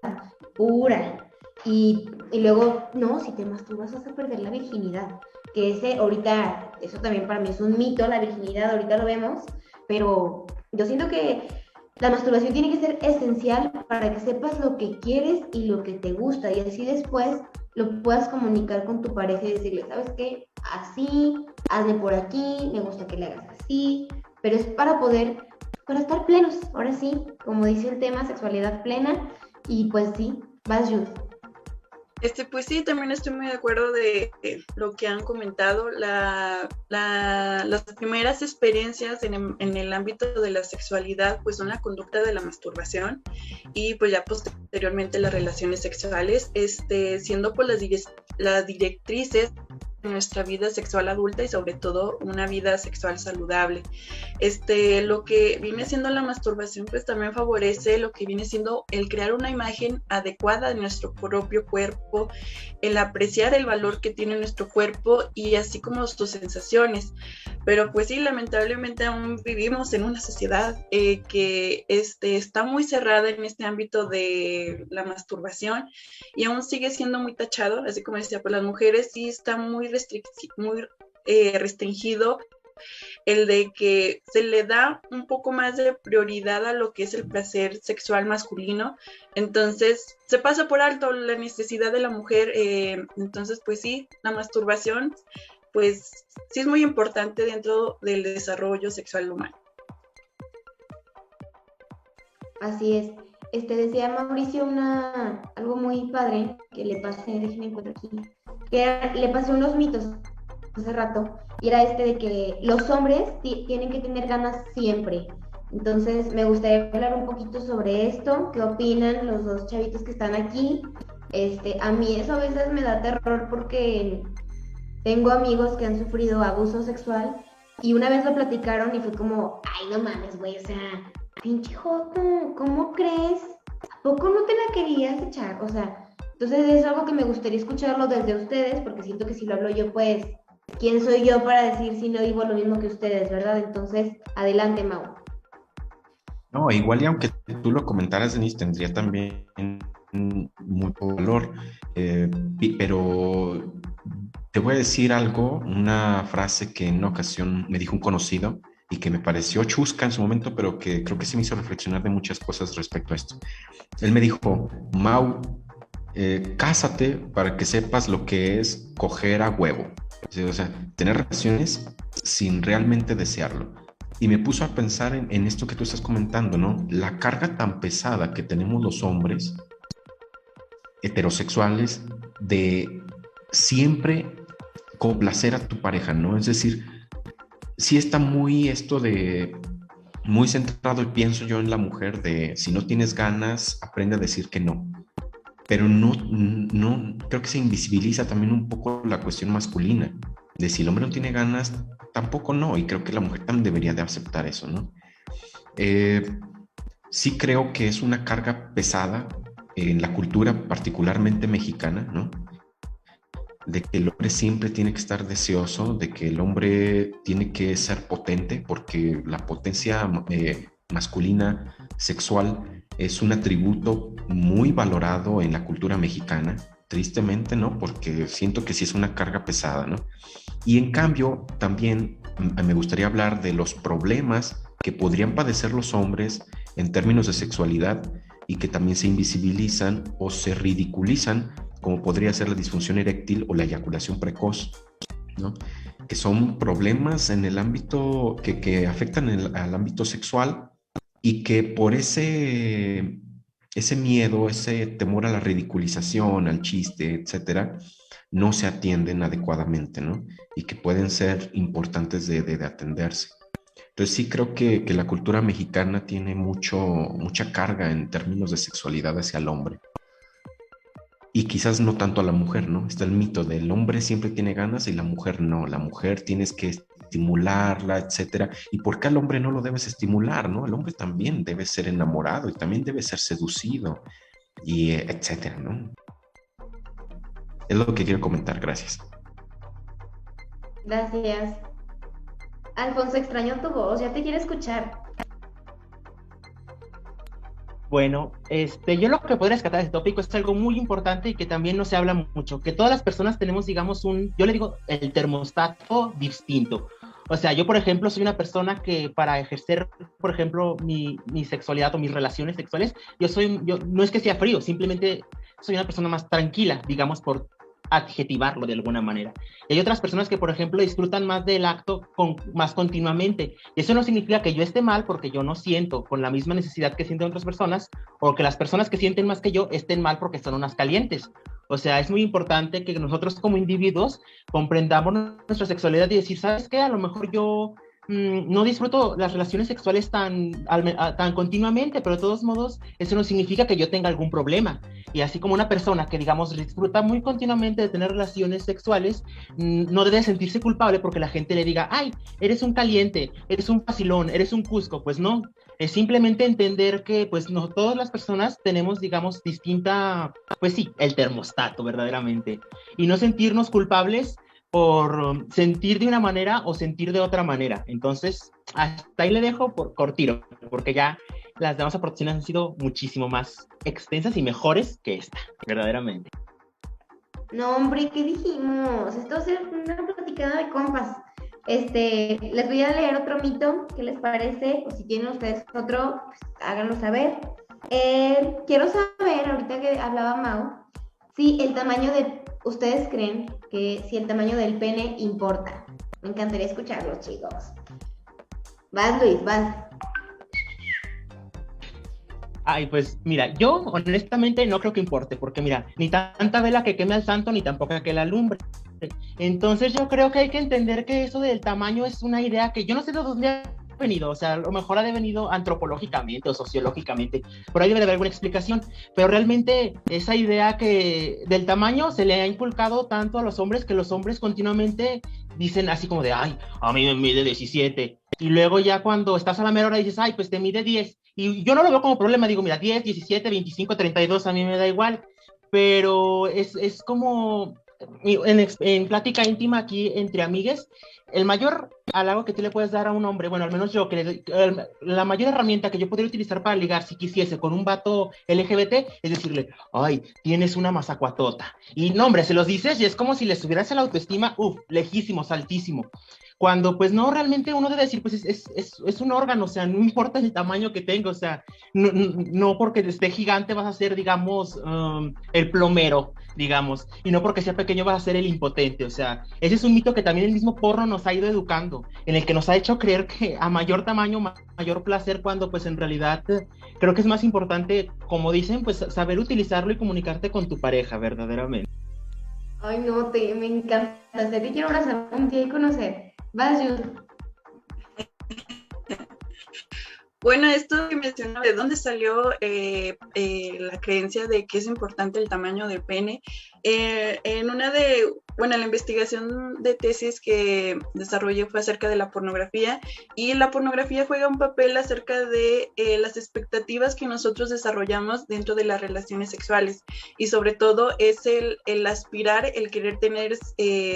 Pura. Y luego, no, si te masturbas vas a perder la virginidad. Que ahorita, eso también para mí es un mito, la virginidad, ahorita lo vemos, pero yo siento que la masturbación tiene que ser esencial para que sepas lo que quieres y lo que te gusta, y así después lo puedas comunicar con tu pareja y decirle, ¿sabes qué? Así, hazle por aquí, me gusta que le hagas así, pero es para estar plenos, ahora sí, como dice el tema, sexualidad plena. Y pues sí, vas, Jude. Pues sí, también estoy muy de acuerdo de lo que han comentado. Las primeras experiencias en el ámbito de la sexualidad pues son la conducta de la masturbación, y pues ya posteriormente las relaciones sexuales, siendo pues las directrices de nuestra vida sexual adulta, y sobre todo una vida sexual saludable. Lo que viene siendo la masturbación pues también favorece lo que viene siendo el crear una imagen adecuada de nuestro propio cuerpo, el apreciar el valor que tiene nuestro cuerpo y así como sus sensaciones. Pero pues sí, lamentablemente aún vivimos en una sociedad que está muy cerrada en este ámbito de la masturbación, y aún sigue siendo muy tachado, así como decía, pues las mujeres sí está muy restringido el de que se le da un poco más de prioridad a lo que es el placer sexual masculino. Entonces se pasa por alto la necesidad de la mujer. Entonces pues sí, la masturbación pues sí es muy importante dentro del desarrollo sexual humano. Así es. Decía Mauricio algo muy padre que le pasé, déjenme encontrar aquí, le pasé unos mitos hace rato, y era de que los hombres tienen que tener ganas siempre. Entonces me gustaría hablar un poquito sobre esto. ¿Qué opinan los dos chavitos que están aquí? A mí eso a veces me da terror porque tengo amigos que han sufrido abuso sexual y una vez lo platicaron y fue como, ay, no mames, güey, o sea, pinche joto, ¿cómo crees? ¿A poco no te la querías echar? O sea, entonces es algo que me gustaría escucharlo desde ustedes, porque siento que si lo hablo yo, pues, ¿quién soy yo para decir si no vivo lo mismo que ustedes, verdad? Entonces, adelante, Mau. No, igual y aunque tú lo comentaras, Denise, tendría también mucho valor, pero te voy a decir algo, una frase que en una ocasión me dijo un conocido y que me pareció chusca en su momento, pero que creo que sí me hizo reflexionar de muchas cosas respecto a esto. Él me dijo, Mau, cásate para que sepas lo que es coger a huevo, o sea, tener relaciones sin realmente desearlo. Y me puso a pensar en esto que tú estás comentando, ¿no? La carga tan pesada que tenemos los hombres heterosexuales de siempre complacer a tu pareja, ¿no? Es decir, sí está muy esto de, muy centrado, y pienso yo en la mujer, de si no tienes ganas, aprende a decir que no. Pero no, creo que se invisibiliza también un poco la cuestión masculina, de si el hombre no tiene ganas, tampoco no, y creo que la mujer también debería de aceptar eso, ¿no? Sí creo que es una carga pesada en la cultura particularmente mexicana, ¿no? De que el hombre siempre tiene que estar deseoso, de que el hombre tiene que ser potente, porque la potencia masculina sexual es un atributo muy valorado en la cultura mexicana, tristemente, ¿no? Porque siento que sí es una carga pesada, ¿no? Y en cambio, también me gustaría hablar de los problemas que podrían padecer los hombres en términos de sexualidad y que también se invisibilizan o se ridiculizan, como podría ser la disfunción eréctil o la eyaculación precoz, ¿no? Que son problemas en el ámbito que afectan al ámbito sexual y que por ese miedo, ese temor a la ridiculización, al chiste, etcétera, no se atienden adecuadamente, ¿no? Y que pueden ser importantes de atenderse. Entonces sí creo que la cultura mexicana tiene mucha carga en términos de sexualidad hacia el hombre. Y quizás no tanto a la mujer, ¿no? Está el mito del hombre siempre tiene ganas y la mujer no. La mujer tienes que estimularla, etcétera. ¿Y por qué al hombre no lo debes estimular, no? El hombre también debe ser enamorado y también debe ser seducido y etcétera, ¿no? Es lo que quiero comentar, gracias. Gracias. Alfonso, extraño tu voz, ya te quiero escuchar. Bueno, yo lo que podría rescatar de este tópico es algo muy importante y que también no se habla mucho, que todas las personas tenemos, digamos, yo le digo, el termostato distinto. O sea, yo, por ejemplo, soy una persona que para ejercer, por ejemplo, mi sexualidad o mis relaciones sexuales, yo no es que sea frío, simplemente soy una persona más tranquila, digamos, por adjetivarlo de alguna manera. Y hay otras personas que, por ejemplo, disfrutan más del acto más continuamente. Y eso no significa que yo esté mal porque yo no siento con la misma necesidad que sienten otras personas, o que las personas que sienten más que yo estén mal porque son unas calientes. O sea, es muy importante que nosotros como individuos comprendamos nuestra sexualidad y decir, ¿sabes qué? A lo mejor yo no disfruto las relaciones sexuales tan continuamente, pero de todos modos eso no significa que yo tenga algún problema. Y así como una persona que, digamos, disfruta muy continuamente de tener relaciones sexuales, no debe sentirse culpable porque la gente le diga, ay, eres un caliente, eres un vacilón, eres un cusco. Pues no, es simplemente entender que pues no todas las personas tenemos, digamos, distinta, pues sí, el termostato verdaderamente, y no sentirnos culpables por sentir de una manera o sentir de otra manera. Entonces, hasta ahí le dejo por cortiro, porque ya las demás aportaciones han sido muchísimo más extensas y mejores que esta, verdaderamente. No, hombre, ¿qué dijimos? Esto va a ser una platicada de compas. Les voy a leer otro mito, ¿qué les parece? O si tienen ustedes otro, pues háganlo saber. Quiero saber, ahorita que hablaba Mau, si el tamaño ¿ustedes creen que si el tamaño del pene importa? Me encantaría escucharlos, chicos. Vas, Luis, vas. Ay, pues mira, yo honestamente no creo que importe, porque mira, ni tanta vela que queme al santo, ni tampoco que la alumbre. Entonces yo creo que hay que entender que eso del tamaño es una idea que yo no sé de dónde ha venido, o sea, a lo mejor ha venido antropológicamente o sociológicamente, por ahí debe de haber alguna explicación, pero realmente esa idea que del tamaño se le ha inculcado tanto a los hombres que los hombres continuamente dicen así como de, ay, a mí me mide 17, y luego ya cuando estás a la mera hora dices, ay, pues te mide 10, y yo no lo veo como problema, digo, mira, 10, 17, 25, 32, a mí me da igual, pero es como en plática íntima aquí entre amigues, el mayor halago que tú le puedes dar a un hombre, bueno, al menos yo, la mayor herramienta que yo podría utilizar para ligar si quisiese con un vato LGBT es decirle, ay, tienes una mazacuatota. Y no, hombre, se los dices y es como si le subieras la autoestima, lejísimos, altísimo. Cuando pues no, realmente uno debe decir, pues es un órgano, o sea, no importa el tamaño que tenga, o sea, no porque esté gigante vas a ser, digamos, el plomero, digamos, y no porque sea pequeño vas a ser el impotente, o sea, ese es un mito que también el mismo porno nos ha ido educando, en el que nos ha hecho creer que a mayor tamaño, mayor placer, cuando pues en realidad creo que es más importante, como dicen, pues saber utilizarlo y comunicarte con tu pareja, verdaderamente. Ay, no, me encanta. Sé que quiero abrazar un día y conocer. Vas, Jude. Bueno, esto que mencionaba, ¿de dónde salió la creencia de que es importante el tamaño del pene? La investigación de tesis que desarrollé fue acerca de la pornografía, y la pornografía juega un papel acerca de las expectativas que nosotros desarrollamos dentro de las relaciones sexuales, y sobre todo es el aspirar, el querer tener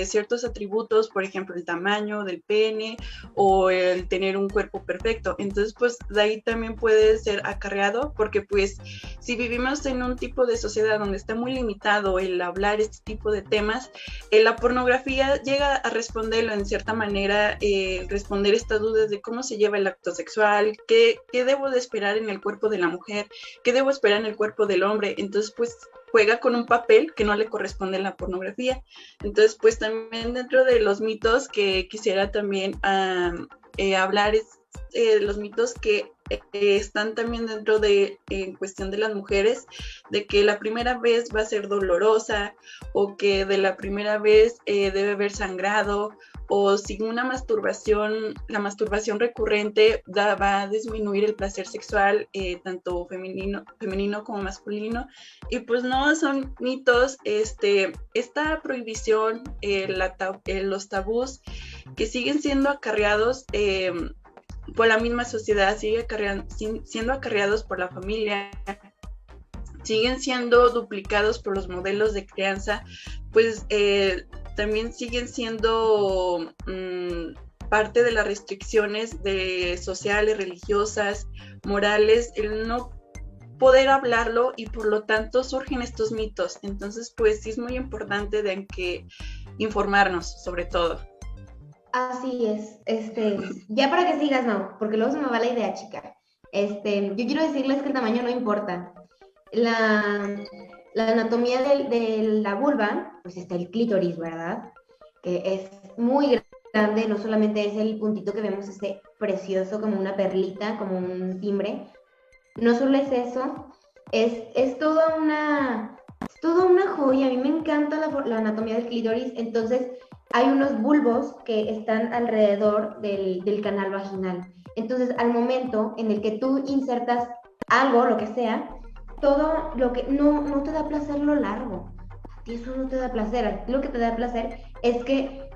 ciertos atributos, por ejemplo, el tamaño del pene o el tener un cuerpo perfecto. Entonces, pues de ahí también puede ser acarreado, porque pues si vivimos en un tipo de sociedad donde está muy limitado el hablar este tipo de temas, la pornografía llega a responderlo en cierta manera, responder estas dudas de cómo se lleva el acto sexual, qué debo de esperar en el cuerpo de la mujer, qué debo esperar en el cuerpo del hombre. Entonces pues juega con un papel que no le corresponde en la pornografía. Entonces pues también dentro de los mitos que quisiera también hablar es los mitos que están también dentro de, en cuestión de las mujeres, de que la primera vez va a ser dolorosa, o que de la primera vez debe haber sangrado, o si la masturbación recurrente va a disminuir el placer sexual, tanto femenino como masculino. Y pues no, son mitos. Esta prohibición, los tabús que siguen siendo acarreados por la misma sociedad, siendo acarreados por la familia, siguen siendo duplicados por los modelos de crianza, pues también siguen siendo parte de las restricciones sociales, religiosas, morales, el no poder hablarlo, y por lo tanto surgen estos mitos. Entonces pues sí es muy importante de que informarnos sobre todo. Así es, ya para que sigas, no, porque luego se me va la idea, chica. Yo quiero decirles que el tamaño no importa. La anatomía de la vulva, pues está el clítoris, ¿verdad? Que es muy grande, no solamente es el puntito que vemos, precioso, como una perlita, como un timbre. No solo es eso, es toda una joya. A mí me encanta la anatomía del clítoris. Entonces hay unos bulbos que están alrededor del canal vaginal. Entonces, al momento en el que tú insertas algo, lo que sea, todo lo que no te da placer lo largo. A ti eso no te da placer. A ti lo que te da placer es que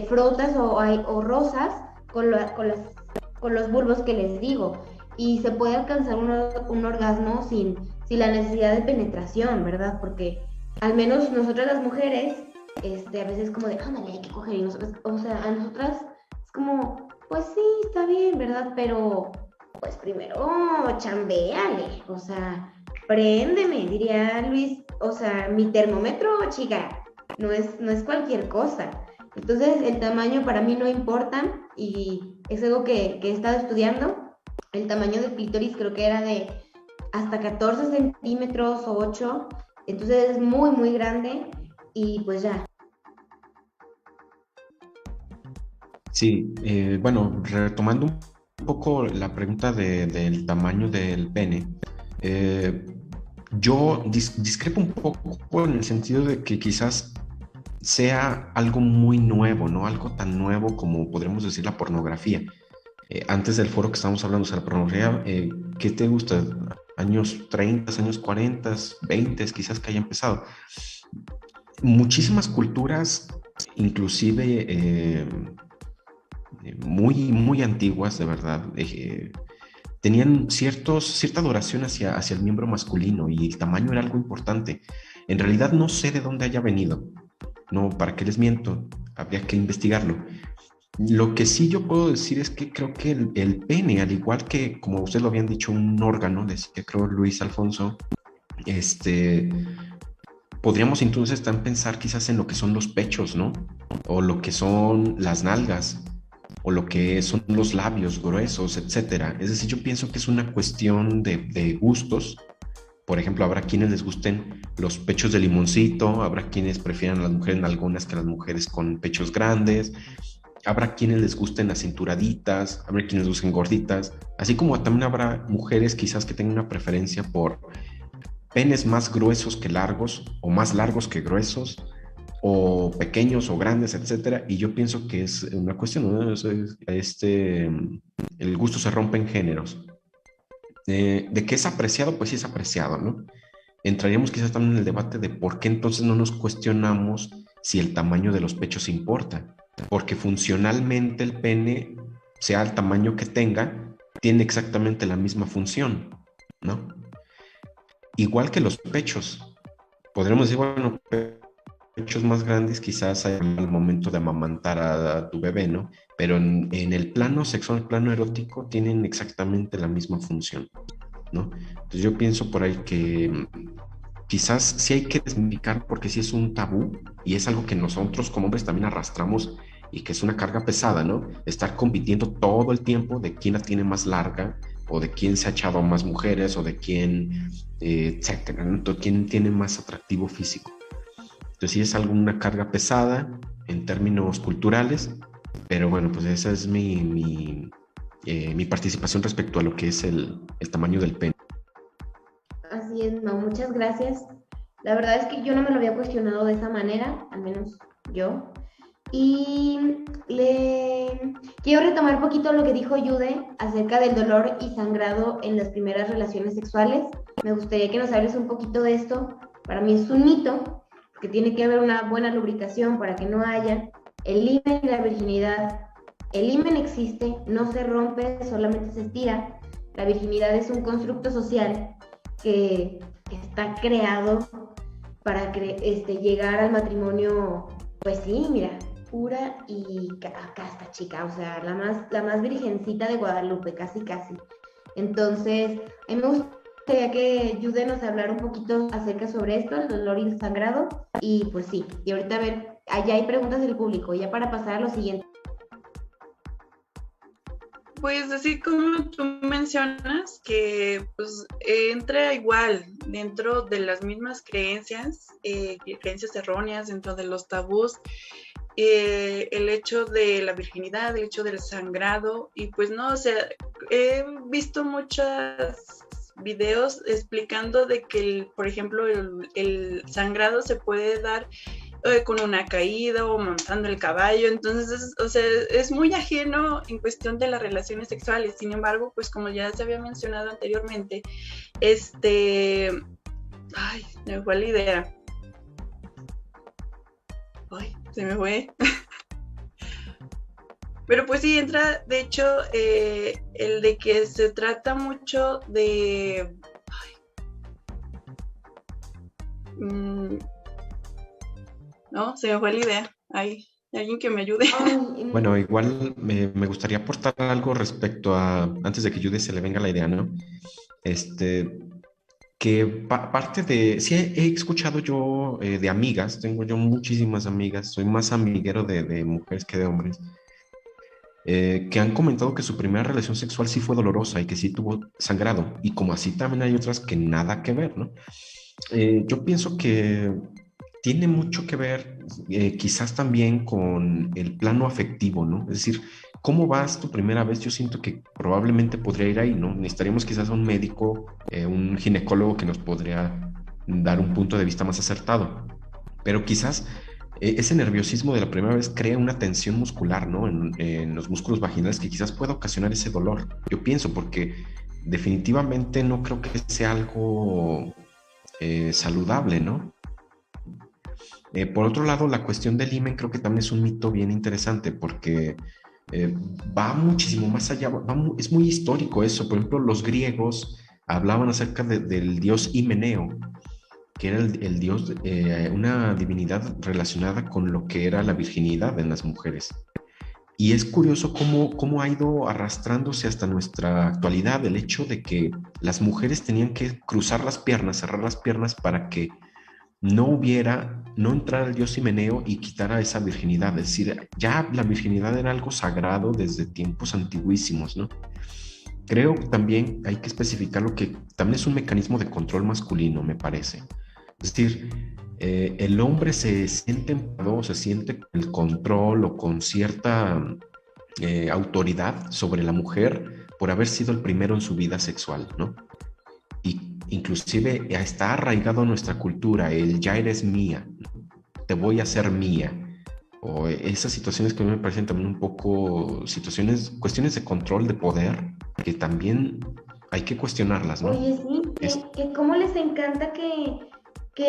frotas o rozas con los bulbos que les digo. Y se puede alcanzar un orgasmo sin la necesidad de penetración, ¿verdad? Porque al menos nosotras las mujeres, a veces como de, ándale, hay que coger, y nosotros, o sea, a nosotras es como, pues sí, está bien, ¿verdad? Pero, pues primero, chambéale, o sea, préndeme, diría Luis, o sea, mi termómetro, chica, no es cualquier cosa. Entonces, el tamaño para mí no importa, y es algo que he estado estudiando. El tamaño del clítoris creo que era de hasta 14 centímetros o 8, entonces es muy, muy grande. y pues ya. Sí, bueno, retomando un poco la pregunta del tamaño del pene, eh, yo discrepo un poco en el sentido de que quizás sea algo muy nuevo, ¿no? Algo tan nuevo como podríamos decir la pornografía. Antes del foro que estábamos hablando, o sea, la pornografía, ¿qué te gusta? Años 30, años 40, 20, quizás que haya empezado. Muchísimas culturas, inclusive muy antiguas, de verdad, tenían cierta adoración hacia el miembro masculino y el tamaño era algo importante. En realidad no sé de dónde haya venido, no, ¿para qué les miento? Habría que investigarlo. Lo que sí yo puedo decir es que creo que el pene, al igual que, como ustedes lo habían dicho, un órgano, decía creo Luis Alfonso, este, podríamos entonces también pensar quizás en lo que son los pechos, ¿no? O lo que son las nalgas, o lo que son los labios gruesos, etcétera. Es decir, yo pienso que es una cuestión de gustos. Por ejemplo, habrá quienes les gusten los pechos de limoncito, habrá quienes prefieran a las mujeres algunas que las mujeres con pechos grandes, habrá quienes les gusten las cinturaditas, habrá quienes les gusten gorditas, así como también habrá mujeres quizás que tengan una preferencia por penes más gruesos que largos o más largos que gruesos o pequeños o grandes, etcétera. Y yo pienso que es una cuestión, ¿no? El gusto se rompe en géneros. De que es apreciado, pues sí es apreciado, ¿no? Entraríamos quizás también en el debate de por qué entonces no nos cuestionamos si el tamaño de los pechos importa, porque funcionalmente el pene, sea el tamaño que tenga, tiene exactamente la misma función, ¿no? Igual que los pechos. Podríamos decir, bueno, pechos más grandes quizás al momento de amamantar a tu bebé, ¿no? Pero en el plano sexual, el plano erótico, tienen exactamente la misma función, ¿no? Entonces yo pienso por ahí que quizás sí hay que desmitificar porque sí es un tabú y es algo que nosotros como hombres también arrastramos y que es una carga pesada, ¿no? Estar compitiendo todo el tiempo de quién la tiene más larga o de quién se ha echado a más mujeres o de quién, etcétera, ¿no? Entonces, quién tiene más atractivo físico. Entonces sí es algo, una carga pesada en términos culturales, pero bueno, pues esa es mi participación respecto a lo que es el tamaño del pene. Así es, no, muchas gracias. La verdad es que yo no me lo había cuestionado de esa manera, al menos yo. Y le quiero retomar un poquito lo que dijo Yude acerca del dolor y sangrado en las primeras relaciones sexuales. Me gustaría que nos hables un poquito de esto. Para mí es un mito, porque tiene que haber una buena lubricación para que no haya. El himen y la virginidad. El himen existe, no se rompe, solamente se estira. La virginidad es un constructo social que está creado para llegar al matrimonio, pues sí, mira, pura y casta chica, o sea, la más virgencita de Guadalupe, casi casi. Entonces, a mí me gustaría que Yude nos hablara un poquito acerca sobre esto, el dolor y el sangrado, y pues sí, y ahorita a ver, allá hay preguntas del público, ya para pasar a lo siguiente. Pues así como tú mencionas, que pues entra igual dentro de las mismas creencias, creencias erróneas, dentro de los tabús, el hecho de la virginidad, el hecho del sangrado, y pues no, o sea, he visto muchos videos explicando de que, por ejemplo, el sangrado se puede dar con una caída o montando el caballo, entonces o sea, es muy ajeno en cuestión de las relaciones sexuales. Sin embargo, pues como ya se había mencionado anteriormente, ay, me fue la idea, ay, se me fue. Pero pues sí entra, de hecho, el de que se trata mucho de no, se me fue la idea. Hay alguien que me ayude. Bueno, igual me gustaría aportar algo respecto a, antes de que Judy se le venga la idea, ¿no? Que parte de, sí he escuchado yo de amigas, tengo yo muchísimas amigas, soy más amiguero de mujeres que de hombres, que han comentado que su primera relación sexual sí fue dolorosa y que sí tuvo sangrado, y como así también hay otras que nada que ver, ¿no? Yo pienso que tiene mucho que ver quizás también con el plano afectivo, ¿no? Es decir, ¿cómo vas tu primera vez? Yo siento que probablemente podría ir ahí, ¿no? Necesitaríamos quizás a un médico, un ginecólogo que nos podría dar un punto de vista más acertado. Pero quizás ese nerviosismo de la primera vez crea una tensión muscular, ¿no? En los músculos vaginales que quizás pueda ocasionar ese dolor. Yo pienso, porque definitivamente no creo que sea algo saludable, ¿no? Por otro lado, la cuestión del himen creo que también es un mito bien interesante porque eh, va muchísimo más allá, es muy histórico eso. Por ejemplo, los griegos hablaban acerca del dios Himeneo, que era el dios, una divinidad relacionada con lo que era la virginidad en las mujeres. Y es curioso cómo ha ido arrastrándose hasta nuestra actualidad el hecho de que las mujeres tenían que cruzar las piernas, cerrar las piernas para que no entrara el dios Himeneo y quitara esa virginidad. Es decir, ya la virginidad era algo sagrado desde tiempos antiguísimos, ¿no? Creo que también hay que especificar lo que también es un mecanismo de control masculino, me parece. Es decir, el hombre se siente empoderado, se siente el control o con cierta autoridad sobre la mujer por haber sido el primero en su vida sexual, ¿no? Y inclusive está arraigado a nuestra cultura, el ya eres mía, te voy a hacer mía, o esas situaciones que a mí me parecen también un poco cuestiones de control, de poder, que también hay que cuestionarlas, ¿no? Oye, sí, que cómo les encanta que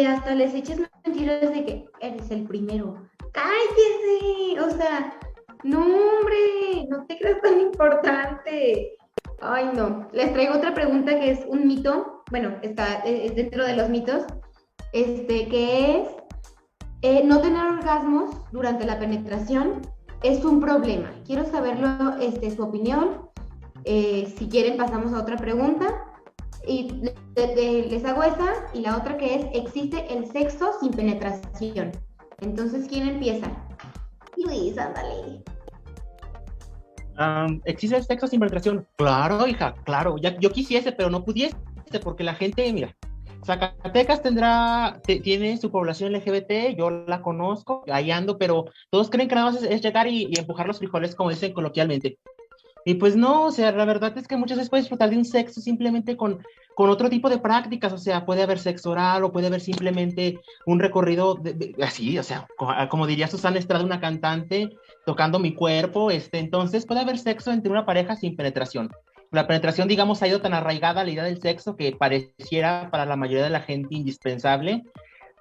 hasta les eches mentiras de que eres el primero. ¡Cállese! O sea, no, hombre, no te creas tan importante. Ay, no. Les traigo otra pregunta que es un mito. Bueno, es dentro de los mitos. Que es no tener orgasmos durante la penetración es un problema. Quiero saberlo, su opinión. Si quieren, pasamos a otra pregunta. Y les hago esa, y la otra que es, ¿existe el sexo sin penetración? Entonces, ¿quién empieza? Luis, ándale. ¿Existe el sexo sin penetración? Claro, hija, claro. Yo quisiese, pero no pudiese, porque la gente, mira, Zacatecas tiene su población LGBT, yo la conozco, ahí ando, pero todos creen que nada más es llegar y empujar los frijoles, como dicen coloquialmente. Y pues no, o sea, la verdad es que muchas veces puedes disfrutar de un sexo simplemente con otro tipo de prácticas. O sea, puede haber sexo oral o puede haber simplemente un recorrido así, o sea, como diría Susana Estrada, una cantante, tocando mi cuerpo. Entonces puede haber sexo entre una pareja sin penetración. La penetración, digamos, ha ido tan arraigada a la idea del sexo que pareciera para la mayoría de la gente indispensable,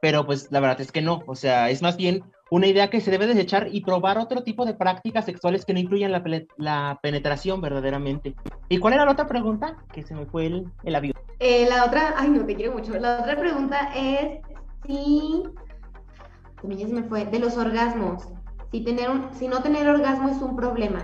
pero pues la verdad es que no. O sea, es más bien una idea que se debe desechar y probar otro tipo de prácticas sexuales que no incluyan la penetración verdaderamente. ¿Y cuál era la otra pregunta? Que se me fue el avión. La otra, ay, no, te quiero mucho. La otra pregunta es si, también ya se me fue, de los orgasmos. Si no tener orgasmo es un problema.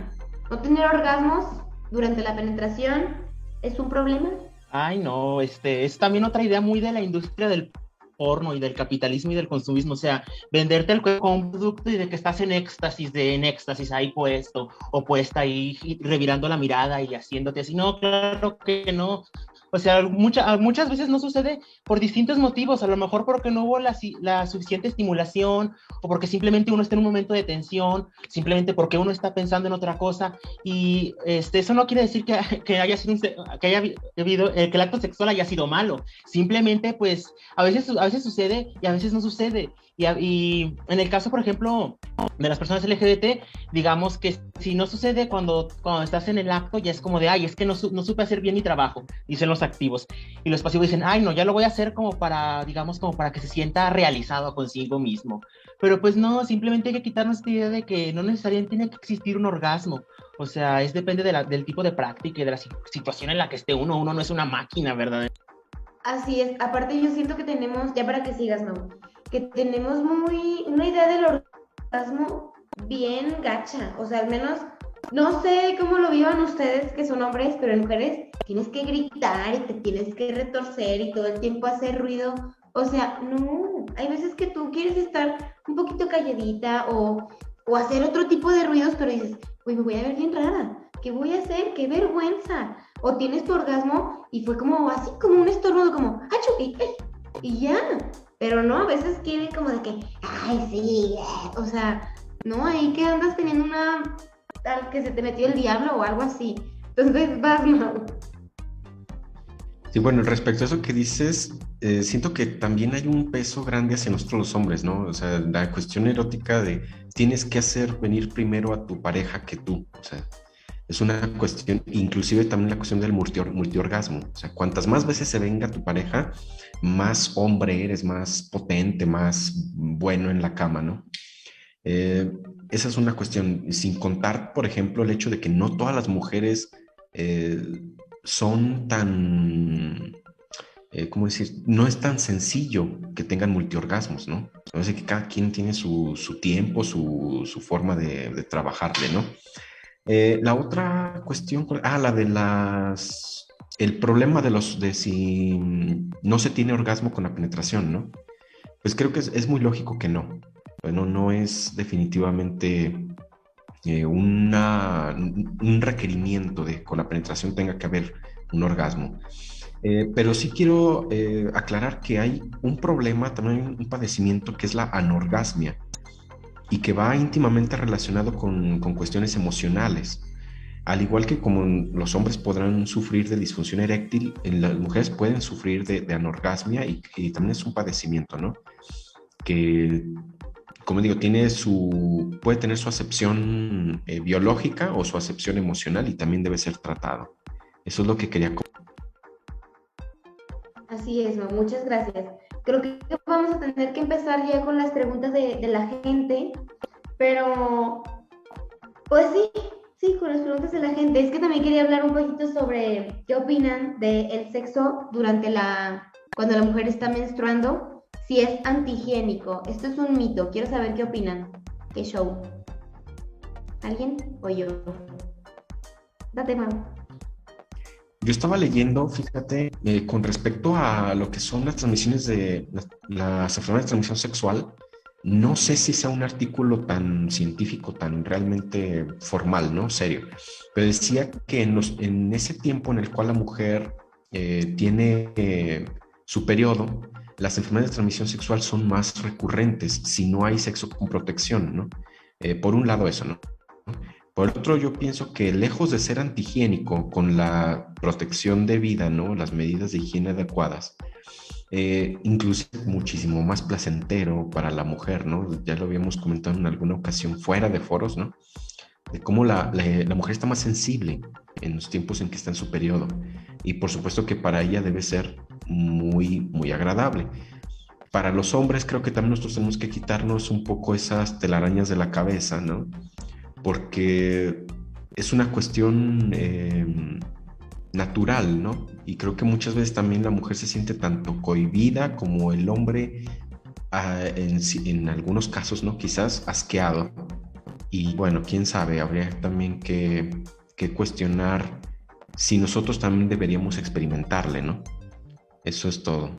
¿No tener orgasmos durante la penetración es un problema? Ay, no, es también otra idea muy de la industria del porno y del capitalismo y del consumismo. O sea, venderte el cuerpo como un producto y de que estás en éxtasis ahí puesto o puesta ahí revirando la mirada y haciéndote así. No, claro que no. O sea, muchas veces no sucede por distintos motivos, a lo mejor porque no hubo la suficiente estimulación, o porque simplemente uno está en un momento de tensión, simplemente porque uno está pensando en otra cosa, y eso no quiere decir que haya sido que el acto sexual haya sido malo. Simplemente, pues, a veces sucede y a veces no sucede. Y en el caso, por ejemplo, de las personas LGBT, digamos que si no sucede cuando estás en el acto, ya es como de, ay, es que no supe hacer bien mi trabajo, dicen los activos. Y los pasivos dicen, ay, no, ya lo voy a hacer como para que se sienta realizado consigo mismo. Pero pues no, simplemente hay que quitarnos esta idea de que no necesariamente tiene que existir un orgasmo. O sea, depende del tipo de práctica y de la situación en la que esté uno. Uno no es una máquina, ¿verdad? Así es. Aparte, yo siento que tenemos, ya para que sigas, Mau, que tenemos una idea del orgasmo bien gacha. O sea, al menos, no sé cómo lo vivan ustedes que son hombres, pero en mujeres tienes que gritar y te tienes que retorcer y todo el tiempo hacer ruido. O sea, no, hay veces que tú quieres estar un poquito calladita o hacer otro tipo de ruidos, pero dices, uy, me voy a ver bien rara. ¿Qué voy a hacer? ¡Qué vergüenza! O tienes tu orgasmo y fue como así, como un estornudo, como ¡achú! Y ya. pero no, a veces quiere como de que, ay, sí, o sea, no, ahí que andas teniendo tal que se te metió el diablo o algo así. Entonces vas mal. Sí, bueno, respecto a eso que dices, siento que también hay un peso grande hacia nosotros los hombres, ¿no? O sea, la cuestión erótica de tienes que hacer venir primero a tu pareja que tú, o sea, es una cuestión, inclusive también la cuestión del multiorgasmo, o sea, cuantas más veces se venga tu pareja, más hombre eres, más potente, más bueno en la cama, ¿no? Eh, Esa es una cuestión, sin contar, por ejemplo, el hecho de que no todas las mujeres eh, son tan, ¿cómo decir? No es tan sencillo que tengan multiorgasmos, ¿no? O sea, que cada quien tiene su tiempo, su forma de trabajarle, ¿no? La otra cuestión, la de el problema de si no se tiene orgasmo con la penetración, ¿no? Pues creo que es muy lógico que no. Bueno, no es definitivamente un requerimiento de que con la penetración tenga que haber un orgasmo. Pero sí quiero aclarar que hay un problema, también un padecimiento que es la anorgasmia y que va íntimamente relacionado con cuestiones emocionales. Al igual que como los hombres podrán sufrir de disfunción eréctil, las mujeres pueden sufrir de anorgasmia y también es un padecimiento, ¿no? Que, como digo, puede tener su acepción biológica o su acepción emocional y también debe ser tratado. Eso es lo que quería. Así es, ¿no? Muchas gracias. Creo que vamos a tener que empezar ya con las preguntas de la gente, pero pues sí, con las preguntas de la gente. Es que también quería hablar un poquito sobre qué opinan del sexo cuando la mujer está menstruando, si es antihigiénico. Esto es un mito. Quiero saber qué opinan. ¿Qué show? ¿Alguien o yo? Date, Mau. Yo estaba leyendo, fíjate, con respecto a lo que son las transmisiones las enfermedades de transmisión sexual, no sé si sea un artículo tan científico, tan realmente formal, ¿no? Serio. Pero decía que en ese tiempo en el cual la mujer tiene su periodo, las enfermedades de transmisión sexual son más recurrentes si no hay sexo con protección, ¿no? Por un lado eso, ¿no? Por otro, yo pienso que lejos de ser antihigiénico con la protección debida, ¿no? Las medidas de higiene adecuadas, inclusive muchísimo más placentero para la mujer, ¿no? Ya lo habíamos comentado en alguna ocasión fuera de foros, ¿no? De cómo la mujer está más sensible en los tiempos en que está en su periodo. Y por supuesto que para ella debe ser muy, muy agradable. Para los hombres creo que también nosotros tenemos que quitarnos un poco esas telarañas de la cabeza, ¿no? Porque es una cuestión natural, ¿no? Y creo que muchas veces también la mujer se siente tanto cohibida como el hombre, en algunos casos, ¿no? Quizás asqueado. Y bueno, quién sabe, habría también que cuestionar si nosotros también deberíamos experimentarle, ¿no? Eso es todo.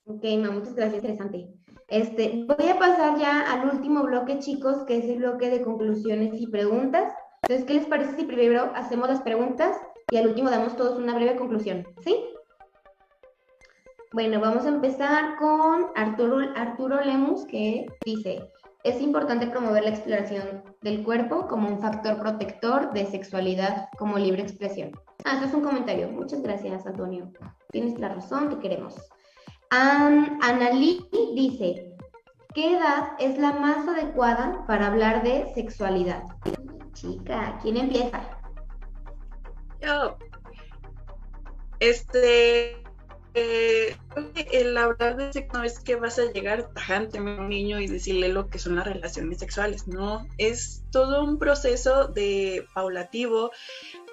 Ok, Ma, muchas gracias, interesante. Voy a pasar ya al último bloque, chicos, que es el bloque de conclusiones y preguntas. Entonces, ¿qué les parece si primero hacemos las preguntas y al último damos todos una breve conclusión? ¿Sí? Bueno, vamos a empezar con Arturo Lemus, que dice, es importante promover la exploración del cuerpo como un factor protector de sexualidad como libre expresión. Eso es un comentario. Muchas gracias, Antonio. Tienes la razón, te queremos. Annalí dice, ¿qué edad es la más adecuada para hablar de sexualidad? Chica, ¿quién empieza? Yo. El hablar de sexo no es que vas a llegar tajantemente a un niño y decirle lo que son las relaciones sexuales, no, es todo un proceso paulativo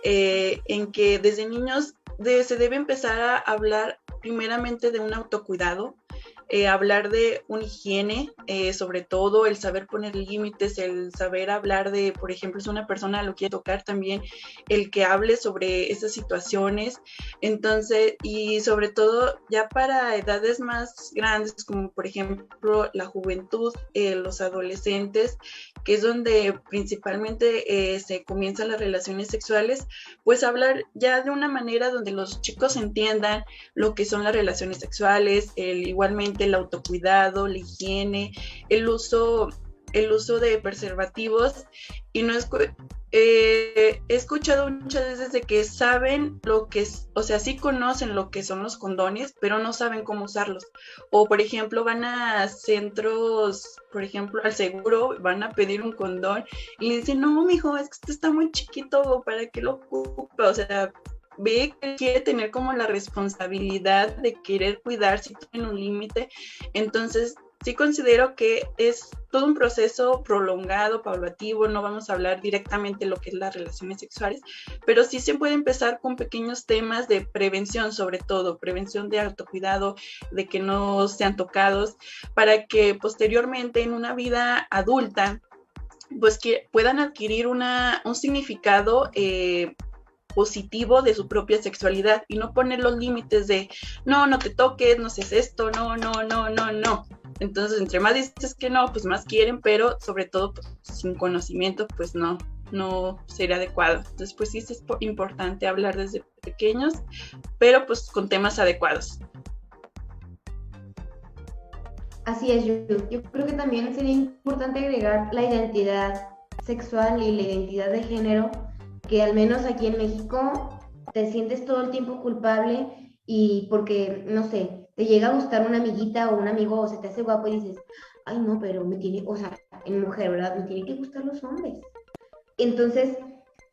en que desde niños se debe empezar a hablar primeramente de un autocuidado, hablar de una higiene, sobre todo el saber poner límites, el saber hablar de, por ejemplo, si una persona lo quiere tocar también, el que hable sobre esas situaciones. Entonces, y sobre todo ya para edades más grandes, como por ejemplo la juventud, los adolescentes, que es donde principalmente se comienzan las relaciones sexuales, pues hablar ya de una manera donde los chicos entiendan lo que son las relaciones sexuales, igualmente el autocuidado, la higiene, el uso de preservativos, y no es... he escuchado muchas veces de que saben lo que es, o sea, sí conocen lo que son los condones, pero no saben cómo usarlos. O, por ejemplo, van a centros, por ejemplo, al seguro, van a pedir un condón y le dicen, no, mijo, es que este está muy chiquito, ¿para qué lo ocupa? O sea, ve que quiere tener como la responsabilidad de querer cuidarse en un límite. Entonces, sí considero que es todo un proceso prolongado, paulatativo. No vamos a hablar directamente de lo que es las relaciones sexuales, pero sí se puede empezar con pequeños temas de prevención, sobre todo, prevención de autocuidado, de que no sean tocados, para que posteriormente en una vida adulta, pues que puedan adquirir un significado positivo de su propia sexualidad y no poner los límites de no te toques, no haces esto, no. Entonces, entre más dices que no, pues más quieren, pero sobre todo pues, sin conocimiento, pues no sería adecuado. Entonces, pues sí es importante hablar desde pequeños, pero pues con temas adecuados. Así es, yo creo que también sería importante agregar la identidad sexual y la identidad de género, que al menos aquí en México te sientes todo el tiempo culpable y porque, no sé, te llega a gustar una amiguita o un amigo o se te hace guapo y dices, ay no, pero me tiene, o sea, en mujer, ¿verdad? Me tiene que gustar los hombres. Entonces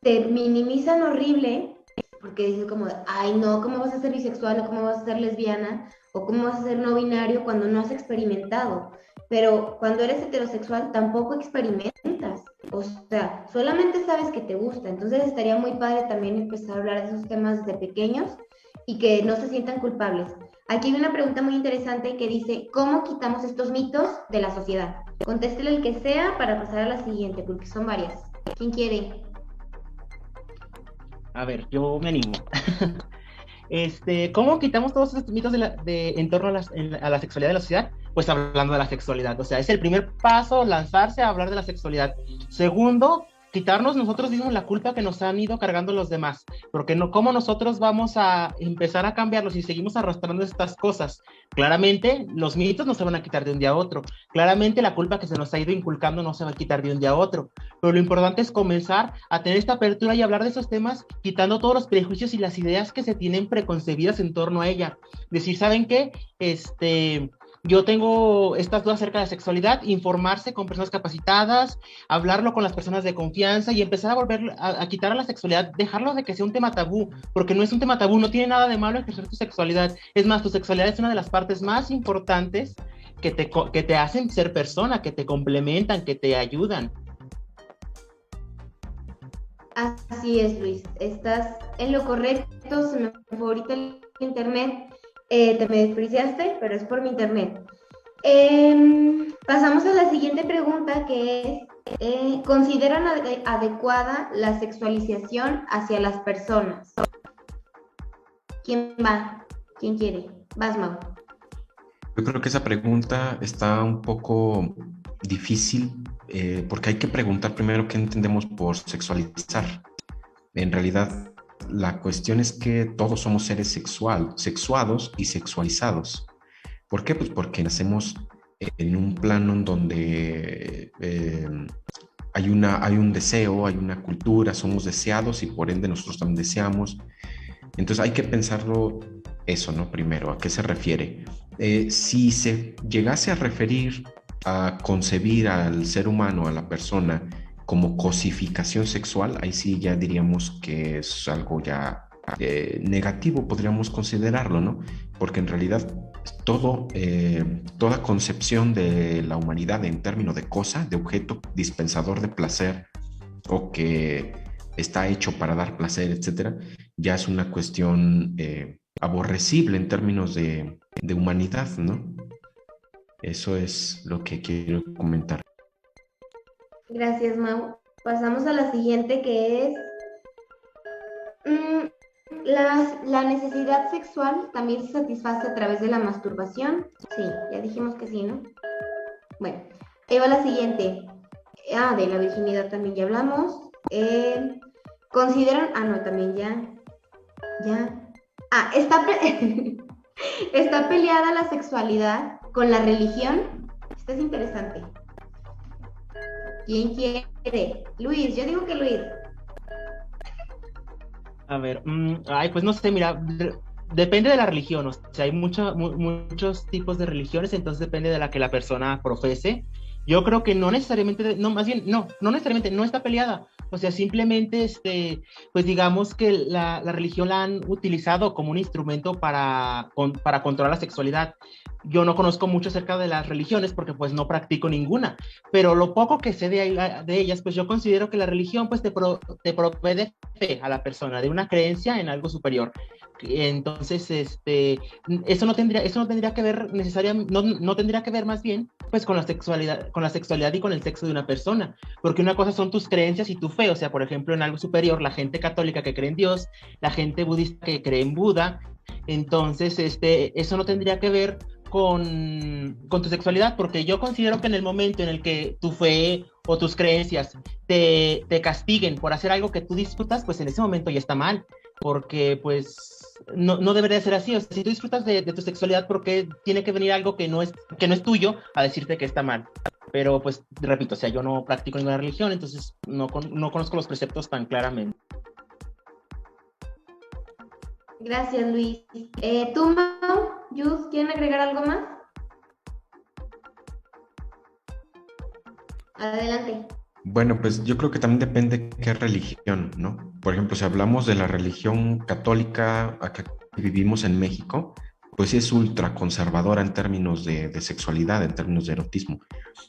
te minimizan horrible porque dices como, ay no, ¿cómo vas a ser bisexual o cómo vas a ser lesbiana o cómo vas a ser no binario cuando no has experimentado? Pero cuando eres heterosexual tampoco experimentas, o sea, solamente sabes que te gusta. Entonces estaría muy padre también empezar a hablar de esos temas desde pequeños y que no se sientan culpables. Aquí hay una pregunta muy interesante que dice, ¿cómo quitamos estos mitos de la sociedad? Contéstele el que sea para pasar a la siguiente, porque son varias. ¿Quién quiere? A ver, yo me animo. ¿Cómo quitamos todos estos mitos en torno a la sexualidad de la sociedad? Pues hablando de la sexualidad. O sea, es el primer paso, lanzarse a hablar de la sexualidad. Segundo, quitarnos nosotros mismos la culpa que nos han ido cargando los demás. Porque no, ¿cómo nosotros vamos a empezar a cambiarlos si seguimos arrastrando estas cosas? Claramente, los mitos no se van a quitar de un día a otro. Claramente, la culpa que se nos ha ido inculcando no se va a quitar de un día a otro. Pero lo importante es comenzar a tener esta apertura y hablar de esos temas, quitando todos los prejuicios y las ideas que se tienen preconcebidas en torno a ella. Decir, ¿saben qué? Yo tengo estas dudas acerca de la sexualidad, informarse con personas capacitadas, hablarlo con las personas de confianza y empezar a quitar a la sexualidad, dejarlo de que sea un tema tabú, porque no es un tema tabú, no tiene nada de malo ejercer tu sexualidad. Es más, tu sexualidad es una de las partes más importantes que te hacen ser persona, que te complementan, que te ayudan. Así es, Luis, estás en lo correcto. Se me fue ahorita el internet. Te me despreciaste, pero es por mi internet. Pasamos a la siguiente pregunta, que es, ¿consideran adecuada la sexualización hacia las personas? ¿Quién va? ¿Quién quiere? Vas, Mau. Yo creo que esa pregunta está un poco difícil porque hay que preguntar primero qué entendemos por sexualizar. En realidad, la cuestión es que todos somos seres sexuados y sexualizados. ¿Por qué? Pues porque nacemos en un plano en donde hay un deseo, hay una cultura, somos deseados y por ende nosotros también deseamos. Entonces hay que pensarlo eso, ¿no? Primero, ¿a qué se refiere? Si se llegase a referir a concebir al ser humano, a la persona, como cosificación sexual, ahí sí ya diríamos que es algo ya negativo, podríamos considerarlo, ¿no? Porque en realidad toda concepción de la humanidad en términos de cosa, de objeto dispensador de placer o que está hecho para dar placer, etcétera, ya es una cuestión aborrecible en términos de humanidad, ¿no? Eso es lo que quiero comentar. Gracias, Mau. Pasamos a la siguiente, que es la necesidad sexual también se satisface a través de la masturbación. Sí, ya dijimos que sí, ¿no? Bueno, ahí va la siguiente. De la virginidad también ya hablamos. Consideran, no, también ya. ¿Está peleada la sexualidad con la religión? Esto es interesante. ¿Quién quiere? Luis, yo digo que Luis. A ver, pues no sé, mira, depende de la religión, o sea, hay muchos tipos de religiones, entonces depende de la que la persona profese. Yo creo que no necesariamente, no, más bien, no necesariamente, no está peleada. O sea, simplemente, pues digamos que la religión la han utilizado como un instrumento para controlar la sexualidad. Yo no conozco mucho acerca de las religiones porque pues no practico ninguna, pero lo poco que sé de ellas, pues yo considero que la religión pues te provee de fe a la persona, de una creencia en algo superior. Entonces, eso no tendría que ver necesariamente, no tendría que ver más bien pues con la sexualidad y con el sexo de una persona, porque una cosa son tus creencias y tu fe, o sea, por ejemplo, en algo superior, la gente católica que cree en Dios, la gente budista que cree en Buda. Entonces, eso no tendría que ver con tu sexualidad, porque yo considero que en el momento en el que tu fe o tus creencias te castiguen por hacer algo que tú disfrutas, pues en ese momento ya está mal, porque pues no debería ser así. O sea, si tú disfrutas de tu sexualidad, ¿por qué tiene que venir algo que no es tuyo a decirte que está mal? Pero pues repito, o sea, yo no practico ninguna religión, entonces no conozco los preceptos tan claramente. Gracias, Luis. ¿Tú, Mau, Yus, quieren agregar algo más? Adelante. Bueno, pues yo creo que también depende de qué religión, ¿no? Por ejemplo, si hablamos de la religión católica acá que vivimos en México, pues sí es ultra conservadora en términos de sexualidad, en términos de erotismo.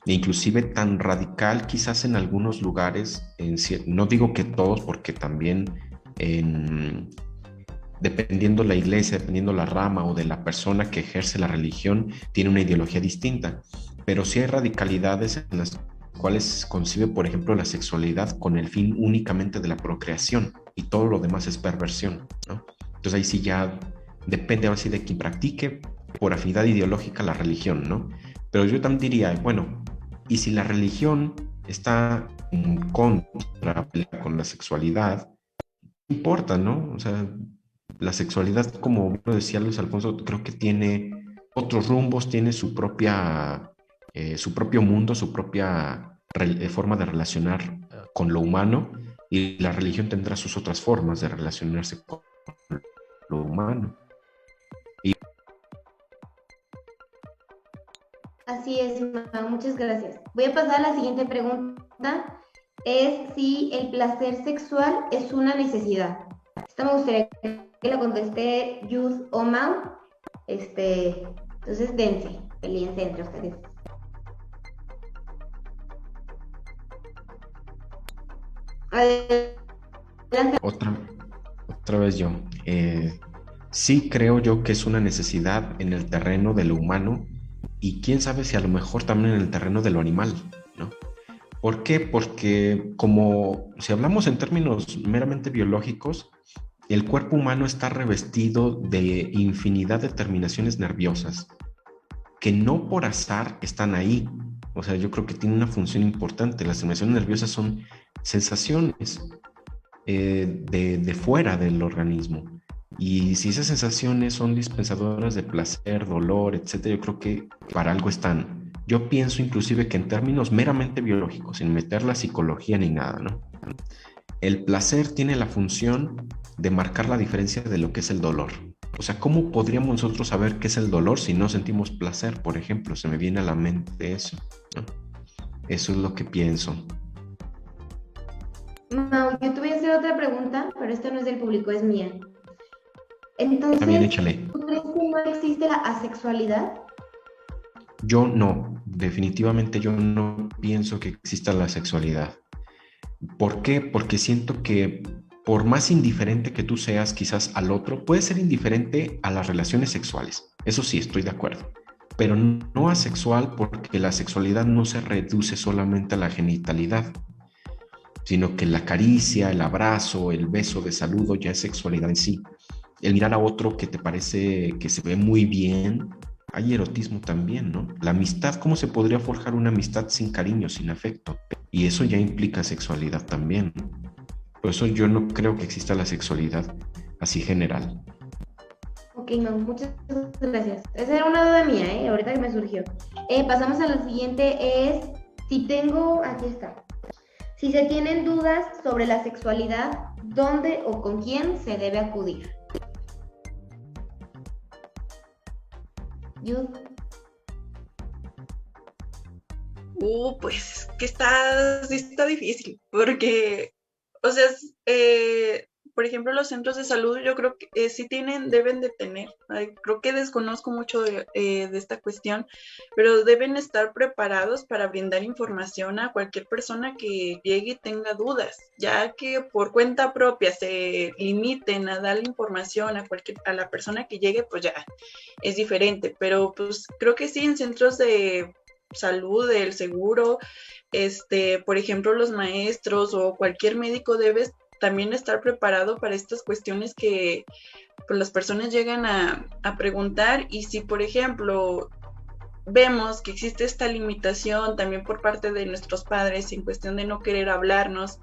E inclusive tan radical quizás en algunos lugares, no digo que todos, porque también dependiendo la iglesia, dependiendo la rama o de la persona que ejerce la religión, tiene una ideología distinta. Pero sí hay radicalidades en las cuales concibe, por ejemplo, la sexualidad con el fin únicamente de la procreación y todo lo demás es perversión, ¿no? Entonces ahí sí ya depende ahora sí de quien practique por afinidad ideológica la religión, ¿no? Pero yo también diría, bueno, ¿y si la religión está en contra con la sexualidad? No importa, ¿no? O sea, la sexualidad, como lo decía Luis Alfonso, creo que tiene otros rumbos, tiene su propio mundo, su propia forma de relacionar con lo humano, y la religión tendrá sus otras formas de relacionarse con lo humano. Así es, Mau, muchas gracias. Voy a pasar a la siguiente pregunta. Es si el placer sexual es una necesidad. Esta me gustaría que la conteste Yus o Mau. Entonces peleense entre ustedes. Adelante. Otra vez yo. Sí creo yo que es una necesidad en el terreno de lo humano, y quién sabe si a lo mejor también en el terreno de lo animal, ¿no? ¿Por qué? Porque como si hablamos en términos meramente biológicos, el cuerpo humano está revestido de infinidad de terminaciones nerviosas que no por azar están ahí. O sea, yo creo que tiene una función importante. Las terminaciones nerviosas son sensaciones de fuera del organismo. Y si esas sensaciones son dispensadoras de placer, dolor, etcétera, yo creo que para algo están. Yo pienso inclusive que en términos meramente biológicos, sin meter la psicología ni nada, ¿no? El placer tiene la función de marcar la diferencia de lo que es el dolor. O sea, ¿cómo podríamos nosotros saber qué es el dolor si no sentimos placer? Por ejemplo, se me viene a la mente eso, ¿no? Eso es lo que pienso. No, yo te voy a hacer otra pregunta, pero esta no es del público, es mía. Entonces, También échale. ¿tú crees que no existe la asexualidad? Yo no, definitivamente yo no pienso que exista la sexualidad. ¿Por qué? Porque siento que por más indiferente que tú seas quizás al otro, puedes ser indiferente a las relaciones sexuales. Eso sí, estoy de acuerdo. Pero no asexual, porque la sexualidad no se reduce solamente a la genitalidad, sino que la caricia, el abrazo, el beso de saludo ya es sexualidad en sí. El mirar a otro que te parece que se ve muy bien, hay erotismo también, ¿no? La amistad, ¿cómo se podría forjar una amistad sin cariño, sin afecto? Y eso ya implica sexualidad también. Por eso yo no creo que exista la sexualidad así general. Ok, no, muchas gracias. Esa era una duda mía, ahorita que me surgió. Pasamos a la siguiente, aquí está. Si se tienen dudas sobre la sexualidad, ¿dónde o con quién se debe acudir? Yud. Pues que sí está difícil, porque, o sea, por ejemplo, los centros de salud yo creo que sí deben de tener, creo que desconozco mucho de esta cuestión, pero deben estar preparados para brindar información a cualquier persona que llegue y tenga dudas, ya que por cuenta propia se limiten a dar información a la persona que llegue, pues ya es diferente, pero pues creo que sí, en centros de salud, del seguro, por ejemplo, los maestros o cualquier médico debe también estar preparado para estas cuestiones que pues, las personas llegan a preguntar. Y si, por ejemplo, vemos que existe esta limitación también por parte de nuestros padres en cuestión de no querer hablarnos,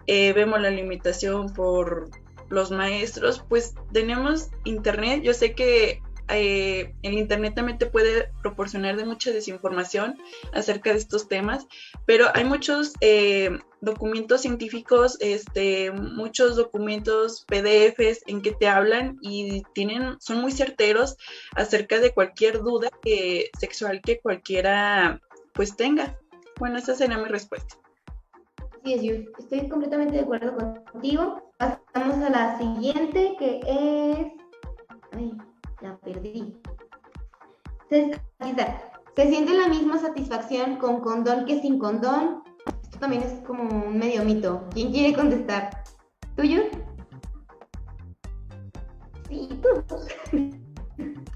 vemos la limitación por los maestros, pues tenemos internet. Yo sé que el internet también te puede proporcionar de mucha desinformación acerca de estos temas, pero hay muchos documentos científicos, muchos documentos PDFs en que te hablan y son muy certeros acerca de cualquier duda sexual que cualquiera pues tenga. Bueno, esa sería mi respuesta. Sí, yo estoy completamente de acuerdo contigo. Pasamos a la siguiente, que es... Ay, la perdí. Aquí está. ¿Se siente la misma satisfacción con condón que sin condón? Esto también es como un medio mito. ¿Quién quiere contestar? ¿Tuyo? Sí, tú.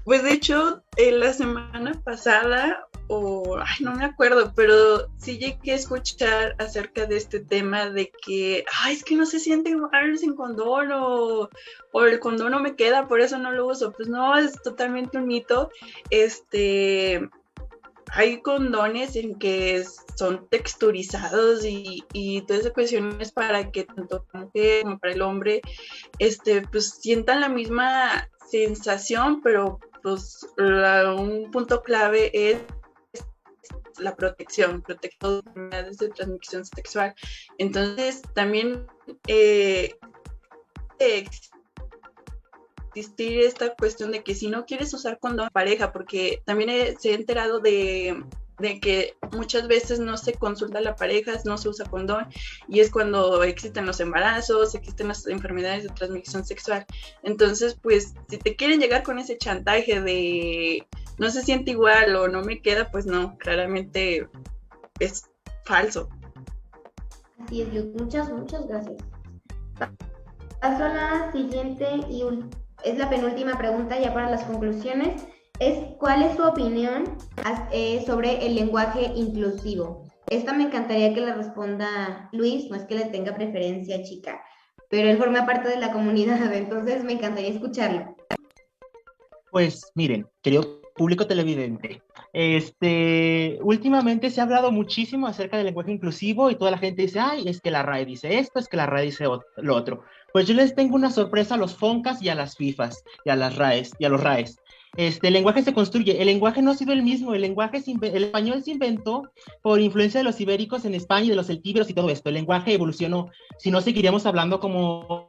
Pues de hecho, la semana pasada, no me acuerdo, pero sí llegué a escuchar acerca de este tema de que, es que no se siente igual sin condón o el condón no me queda, por eso no lo uso. Pues no, es totalmente un mito. Hay condones en que son texturizados y todas esas cuestiones para que tanto la mujer como para el hombre, pues sientan la misma sensación, pero pues un punto clave es la protección de enfermedades de transmisión sexual. Entonces también existir esta cuestión de que si no quieres usar condón pareja, porque también se he enterado de que muchas veces no se consulta a la pareja, no se usa condón, y es cuando existen los embarazos, existen las enfermedades de transmisión sexual. Entonces, pues, si te quieren llegar con ese chantaje de no se siente igual o no me queda, pues no, claramente es falso. Así es, muchas gracias. Paso a la siguiente y es la penúltima pregunta ya para las conclusiones. ¿Cuál es su opinión sobre el lenguaje inclusivo? Esta me encantaría que la responda Luis, no es que le tenga preferencia, chica, pero él forma parte de la comunidad, entonces me encantaría escucharlo. Pues miren, querido público televidente, últimamente se ha hablado muchísimo acerca del lenguaje inclusivo y toda la gente dice, es que la RAE dice esto, es que la RAE dice lo otro. Pues yo les tengo una sorpresa a los FONCAS y a las FIFAs y a las RAEs y a los RAEs. El lenguaje se construye, el lenguaje no ha sido el mismo, el español se inventó por influencia de los ibéricos en España y de los celtíberos y todo esto, el lenguaje evolucionó, si no seguiríamos hablando como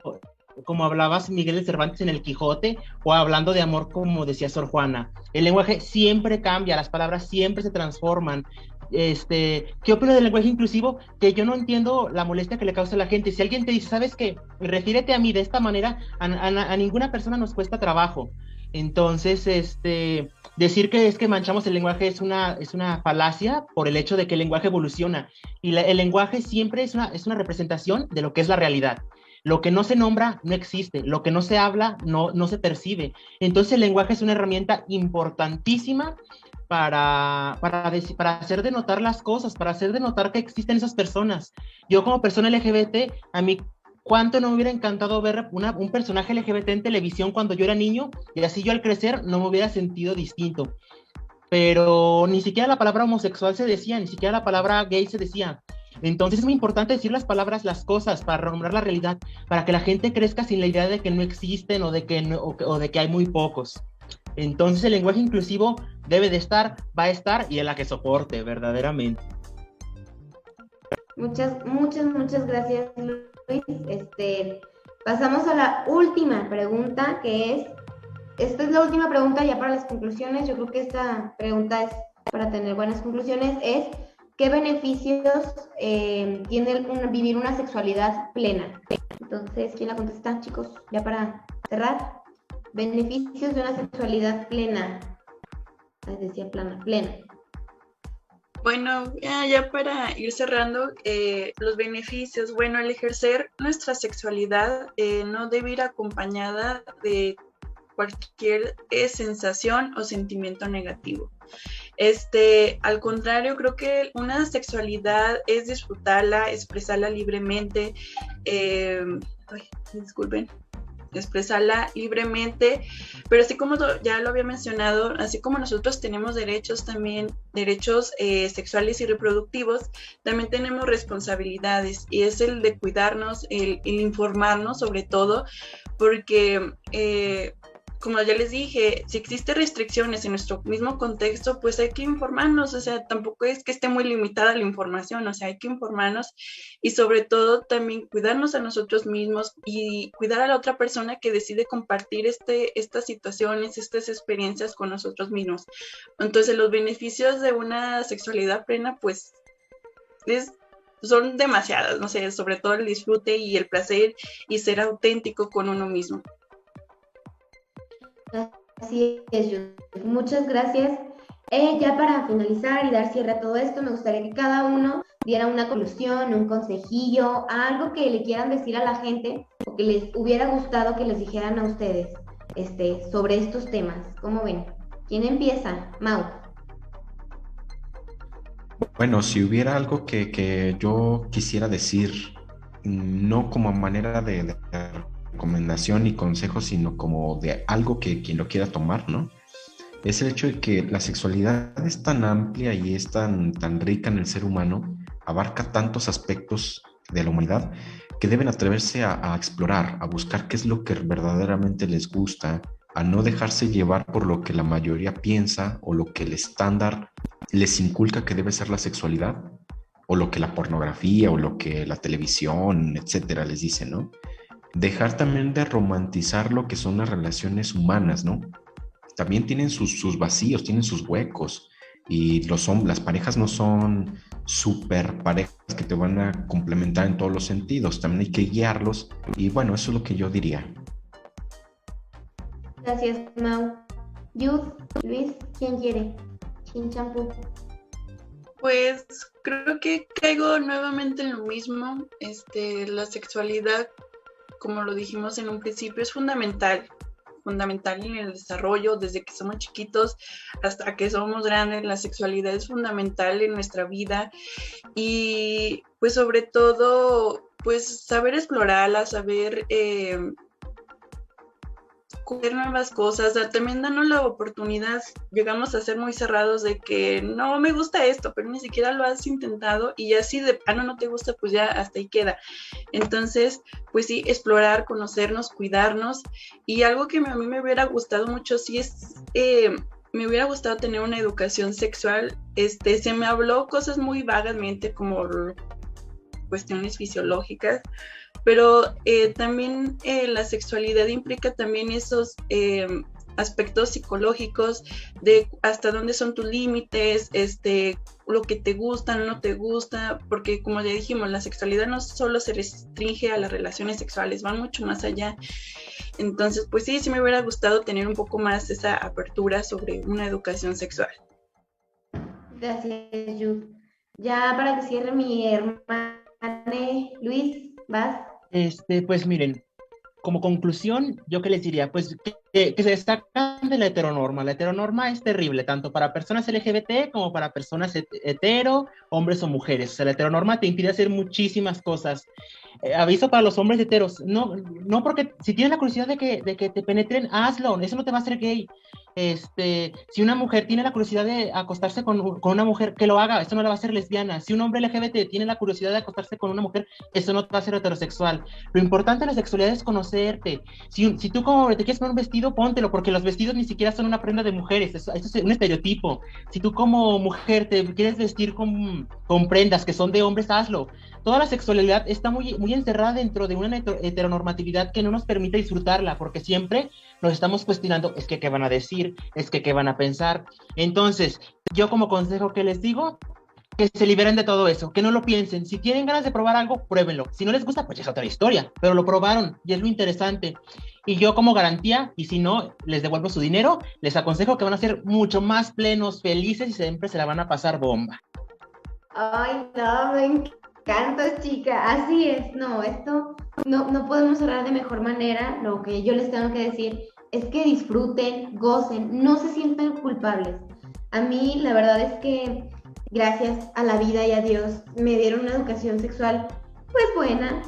hablabas Miguel de Cervantes en el Quijote, o hablando de amor como decía Sor Juana. El lenguaje siempre cambia, las palabras siempre se transforman. ¿Qué opino del lenguaje inclusivo? Que yo no entiendo la molestia que le causa a la gente. Si alguien te dice, ¿sabes qué? Refírete a mí de esta manera, a ninguna persona nos cuesta trabajo. Entonces, decir que es que manchamos el lenguaje es una falacia por el hecho de que el lenguaje evoluciona. Y el lenguaje siempre es una representación de lo que es la realidad. Lo que no se nombra no existe, lo que no se habla no se percibe. Entonces el lenguaje es una herramienta importantísima para hacer denotar las cosas, para hacer denotar que existen esas personas. Yo como persona LGBT, a mí ¿cuánto no me hubiera encantado ver un personaje LGBT en televisión cuando yo era niño? Y así yo al crecer no me hubiera sentido distinto. Pero ni siquiera la palabra homosexual se decía, ni siquiera la palabra gay se decía. Entonces es muy importante decir las palabras, las cosas, para nombrar la realidad, para que la gente crezca sin la idea de que no existen o de que hay muy pocos. Entonces el lenguaje inclusivo debe de estar, va a estar y es la que soporte verdaderamente. Muchas gracias, Luis. Pasamos a la última pregunta, que es, esta es la última pregunta ya para las conclusiones. Yo creo que esta pregunta es para tener buenas conclusiones. Es, ¿qué beneficios tiene vivir una sexualidad plena? Entonces, ¿quién la contesta, chicos? Ya para cerrar. Beneficios de una sexualidad plena. Decía plena. Bueno, ya para ir cerrando, los beneficios. Bueno, el ejercer nuestra sexualidad no debe ir acompañada de cualquier sensación o sentimiento negativo. Al contrario, creo que una sexualidad es disfrutarla, expresarla libremente, disculpen, expresarla libremente, pero así como ya lo había mencionado, así como nosotros tenemos derechos también, derechos sexuales y reproductivos, también tenemos responsabilidades, y es el de cuidarnos, el informarnos sobre todo, porque como ya les dije, si existen restricciones en nuestro mismo contexto, pues hay que informarnos, o sea, tampoco es que esté muy limitada la información, o sea, hay que informarnos y sobre todo también cuidarnos a nosotros mismos y cuidar a la otra persona que decide compartir estas situaciones, estas experiencias con nosotros mismos. Entonces, los beneficios de una sexualidad plena, pues, son demasiadas, no sé, sobre todo el disfrute y el placer y ser auténtico con uno mismo. Así es, Judith. Muchas gracias. Ya para finalizar y dar cierre a todo esto, me gustaría que cada uno diera una conclusión, un consejillo, algo que le quieran decir a la gente o que les hubiera gustado que les dijeran a ustedes sobre estos temas. ¿Cómo ven? ¿Quién empieza? Mau. Bueno, si hubiera algo que yo quisiera decir, no como manera de recomendación y consejo, sino como de algo que quien lo quiera tomar, ¿no? Es el hecho de que la sexualidad es tan amplia y es tan rica en el ser humano, abarca tantos aspectos de la humanidad, que deben atreverse a explorar, a buscar qué es lo que verdaderamente les gusta, a no dejarse llevar por lo que la mayoría piensa o lo que el estándar les inculca que debe ser la sexualidad, o lo que la pornografía o lo que la televisión, etcétera, les dice, ¿no? Dejar también de romantizar lo que son las relaciones humanas, ¿no? También tienen sus vacíos, tienen sus huecos, y las parejas no son super parejas que te van a complementar en todos los sentidos, también hay que guiarlos, y bueno, eso es lo que yo diría. Gracias, Mau. Yud, Luis, ¿quién quiere? ¿Quién champú? Pues creo que caigo nuevamente en lo mismo. La sexualidad, como lo dijimos en un principio, es fundamental en el desarrollo, desde que somos chiquitos hasta que somos grandes. La sexualidad es fundamental en nuestra vida y pues sobre todo pues saber explorarla, saber conocer nuevas cosas, también danos la oportunidad. Llegamos a ser muy cerrados de que no me gusta esto, pero ni siquiera lo has intentado, y ya si de plano no te gusta, pues ya hasta ahí queda. Entonces, pues sí, explorar, conocernos, cuidarnos. Y algo que a mí me hubiera gustado mucho, sí es, me hubiera gustado tener una educación sexual. Se me habló cosas muy vagamente, como cuestiones fisiológicas, pero también la sexualidad implica también esos aspectos psicológicos de hasta dónde son tus límites, lo que te gusta, no te gusta, porque como ya dijimos, la sexualidad no solo se restringe a las relaciones sexuales, van mucho más allá. Entonces, pues sí me hubiera gustado tener un poco más esa apertura sobre una educación sexual. Gracias, Yud. Ya para que cierre mi hermana, Luis, ¿vas? Pues miren, como conclusión, yo qué les diría, pues que se destacan de la heteronorma. La heteronorma es terrible, tanto para personas LGBT como para personas hetero, hombres o mujeres. O sea, la heteronorma te impide hacer muchísimas cosas. Aviso para los hombres heteros, no porque si tienes la curiosidad de que te penetren, hazlo, eso no te va a hacer gay. Si una mujer tiene la curiosidad de acostarse con una mujer, que lo haga, eso no la va a hacer lesbiana. Si un hombre LGBT tiene la curiosidad de acostarse con una mujer, eso no te va a hacer heterosexual. Lo importante de la sexualidad es conocerte. Si tú como hombre te quieres poner un vestido, póntelo, porque los vestidos ni siquiera son una prenda de mujeres, eso es un estereotipo. Si tú como mujer te quieres vestir con prendas que son de hombres, hazlo. Toda la sexualidad está muy, muy encerrada dentro de una heteronormatividad que no nos permite disfrutarla, porque siempre nos estamos cuestionando, es que qué van a decir, es que qué van a pensar. Entonces, yo como consejo que les digo, que se liberen de todo eso, que no lo piensen. Si tienen ganas de probar algo, pruébenlo. Si no les gusta, pues es otra historia, pero lo probaron y es lo interesante. Y yo como garantía, y si no, les devuelvo su dinero, les aconsejo que van a ser mucho más plenos, felices y siempre se la van a pasar bomba. Ay, no, me encanta, chica. Así es. No, esto no podemos cerrar de mejor manera. Lo que yo les tengo que decir es que disfruten, gocen, no se sientan culpables. A mí, la verdad es que gracias a la vida y a Dios me dieron una educación sexual pues buena.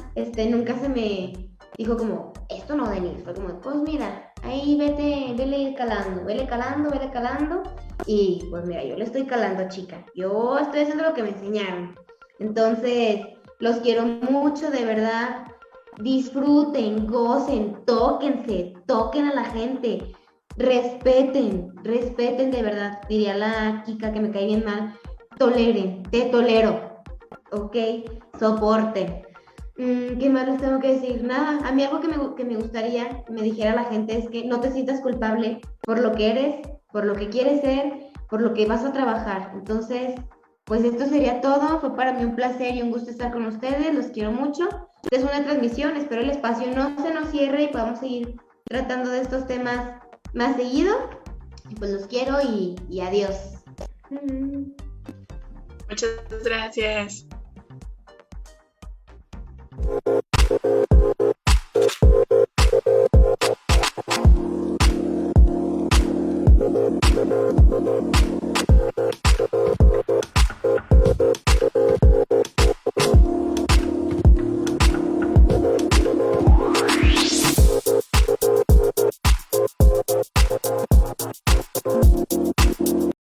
Nunca se me dijo como, esto no, Denise. Fue como, pues mira, ahí vele calando. Y pues mira, yo le estoy calando, chica. Yo estoy haciendo lo que me enseñaron. Entonces, los quiero mucho, de verdad. Disfruten, gocen, tóquense, toquen a la gente. Respeten de verdad. Diría la Kika que me cae bien mal. Toleren, te tolero. ¿Ok? Soporten. ¿Qué más les tengo que decir? Nada, a mí algo que me gustaría que me dijera la gente es que no te sientas culpable por lo que eres, por lo que quieres ser, por lo que vas a trabajar. Entonces, pues esto sería todo. Fue para mí un placer y un gusto estar con ustedes. Los quiero mucho. Es una transmisión, espero el espacio no se nos cierre y podamos seguir tratando de estos temas más seguido. Y pues los quiero y adiós. Muchas gracias.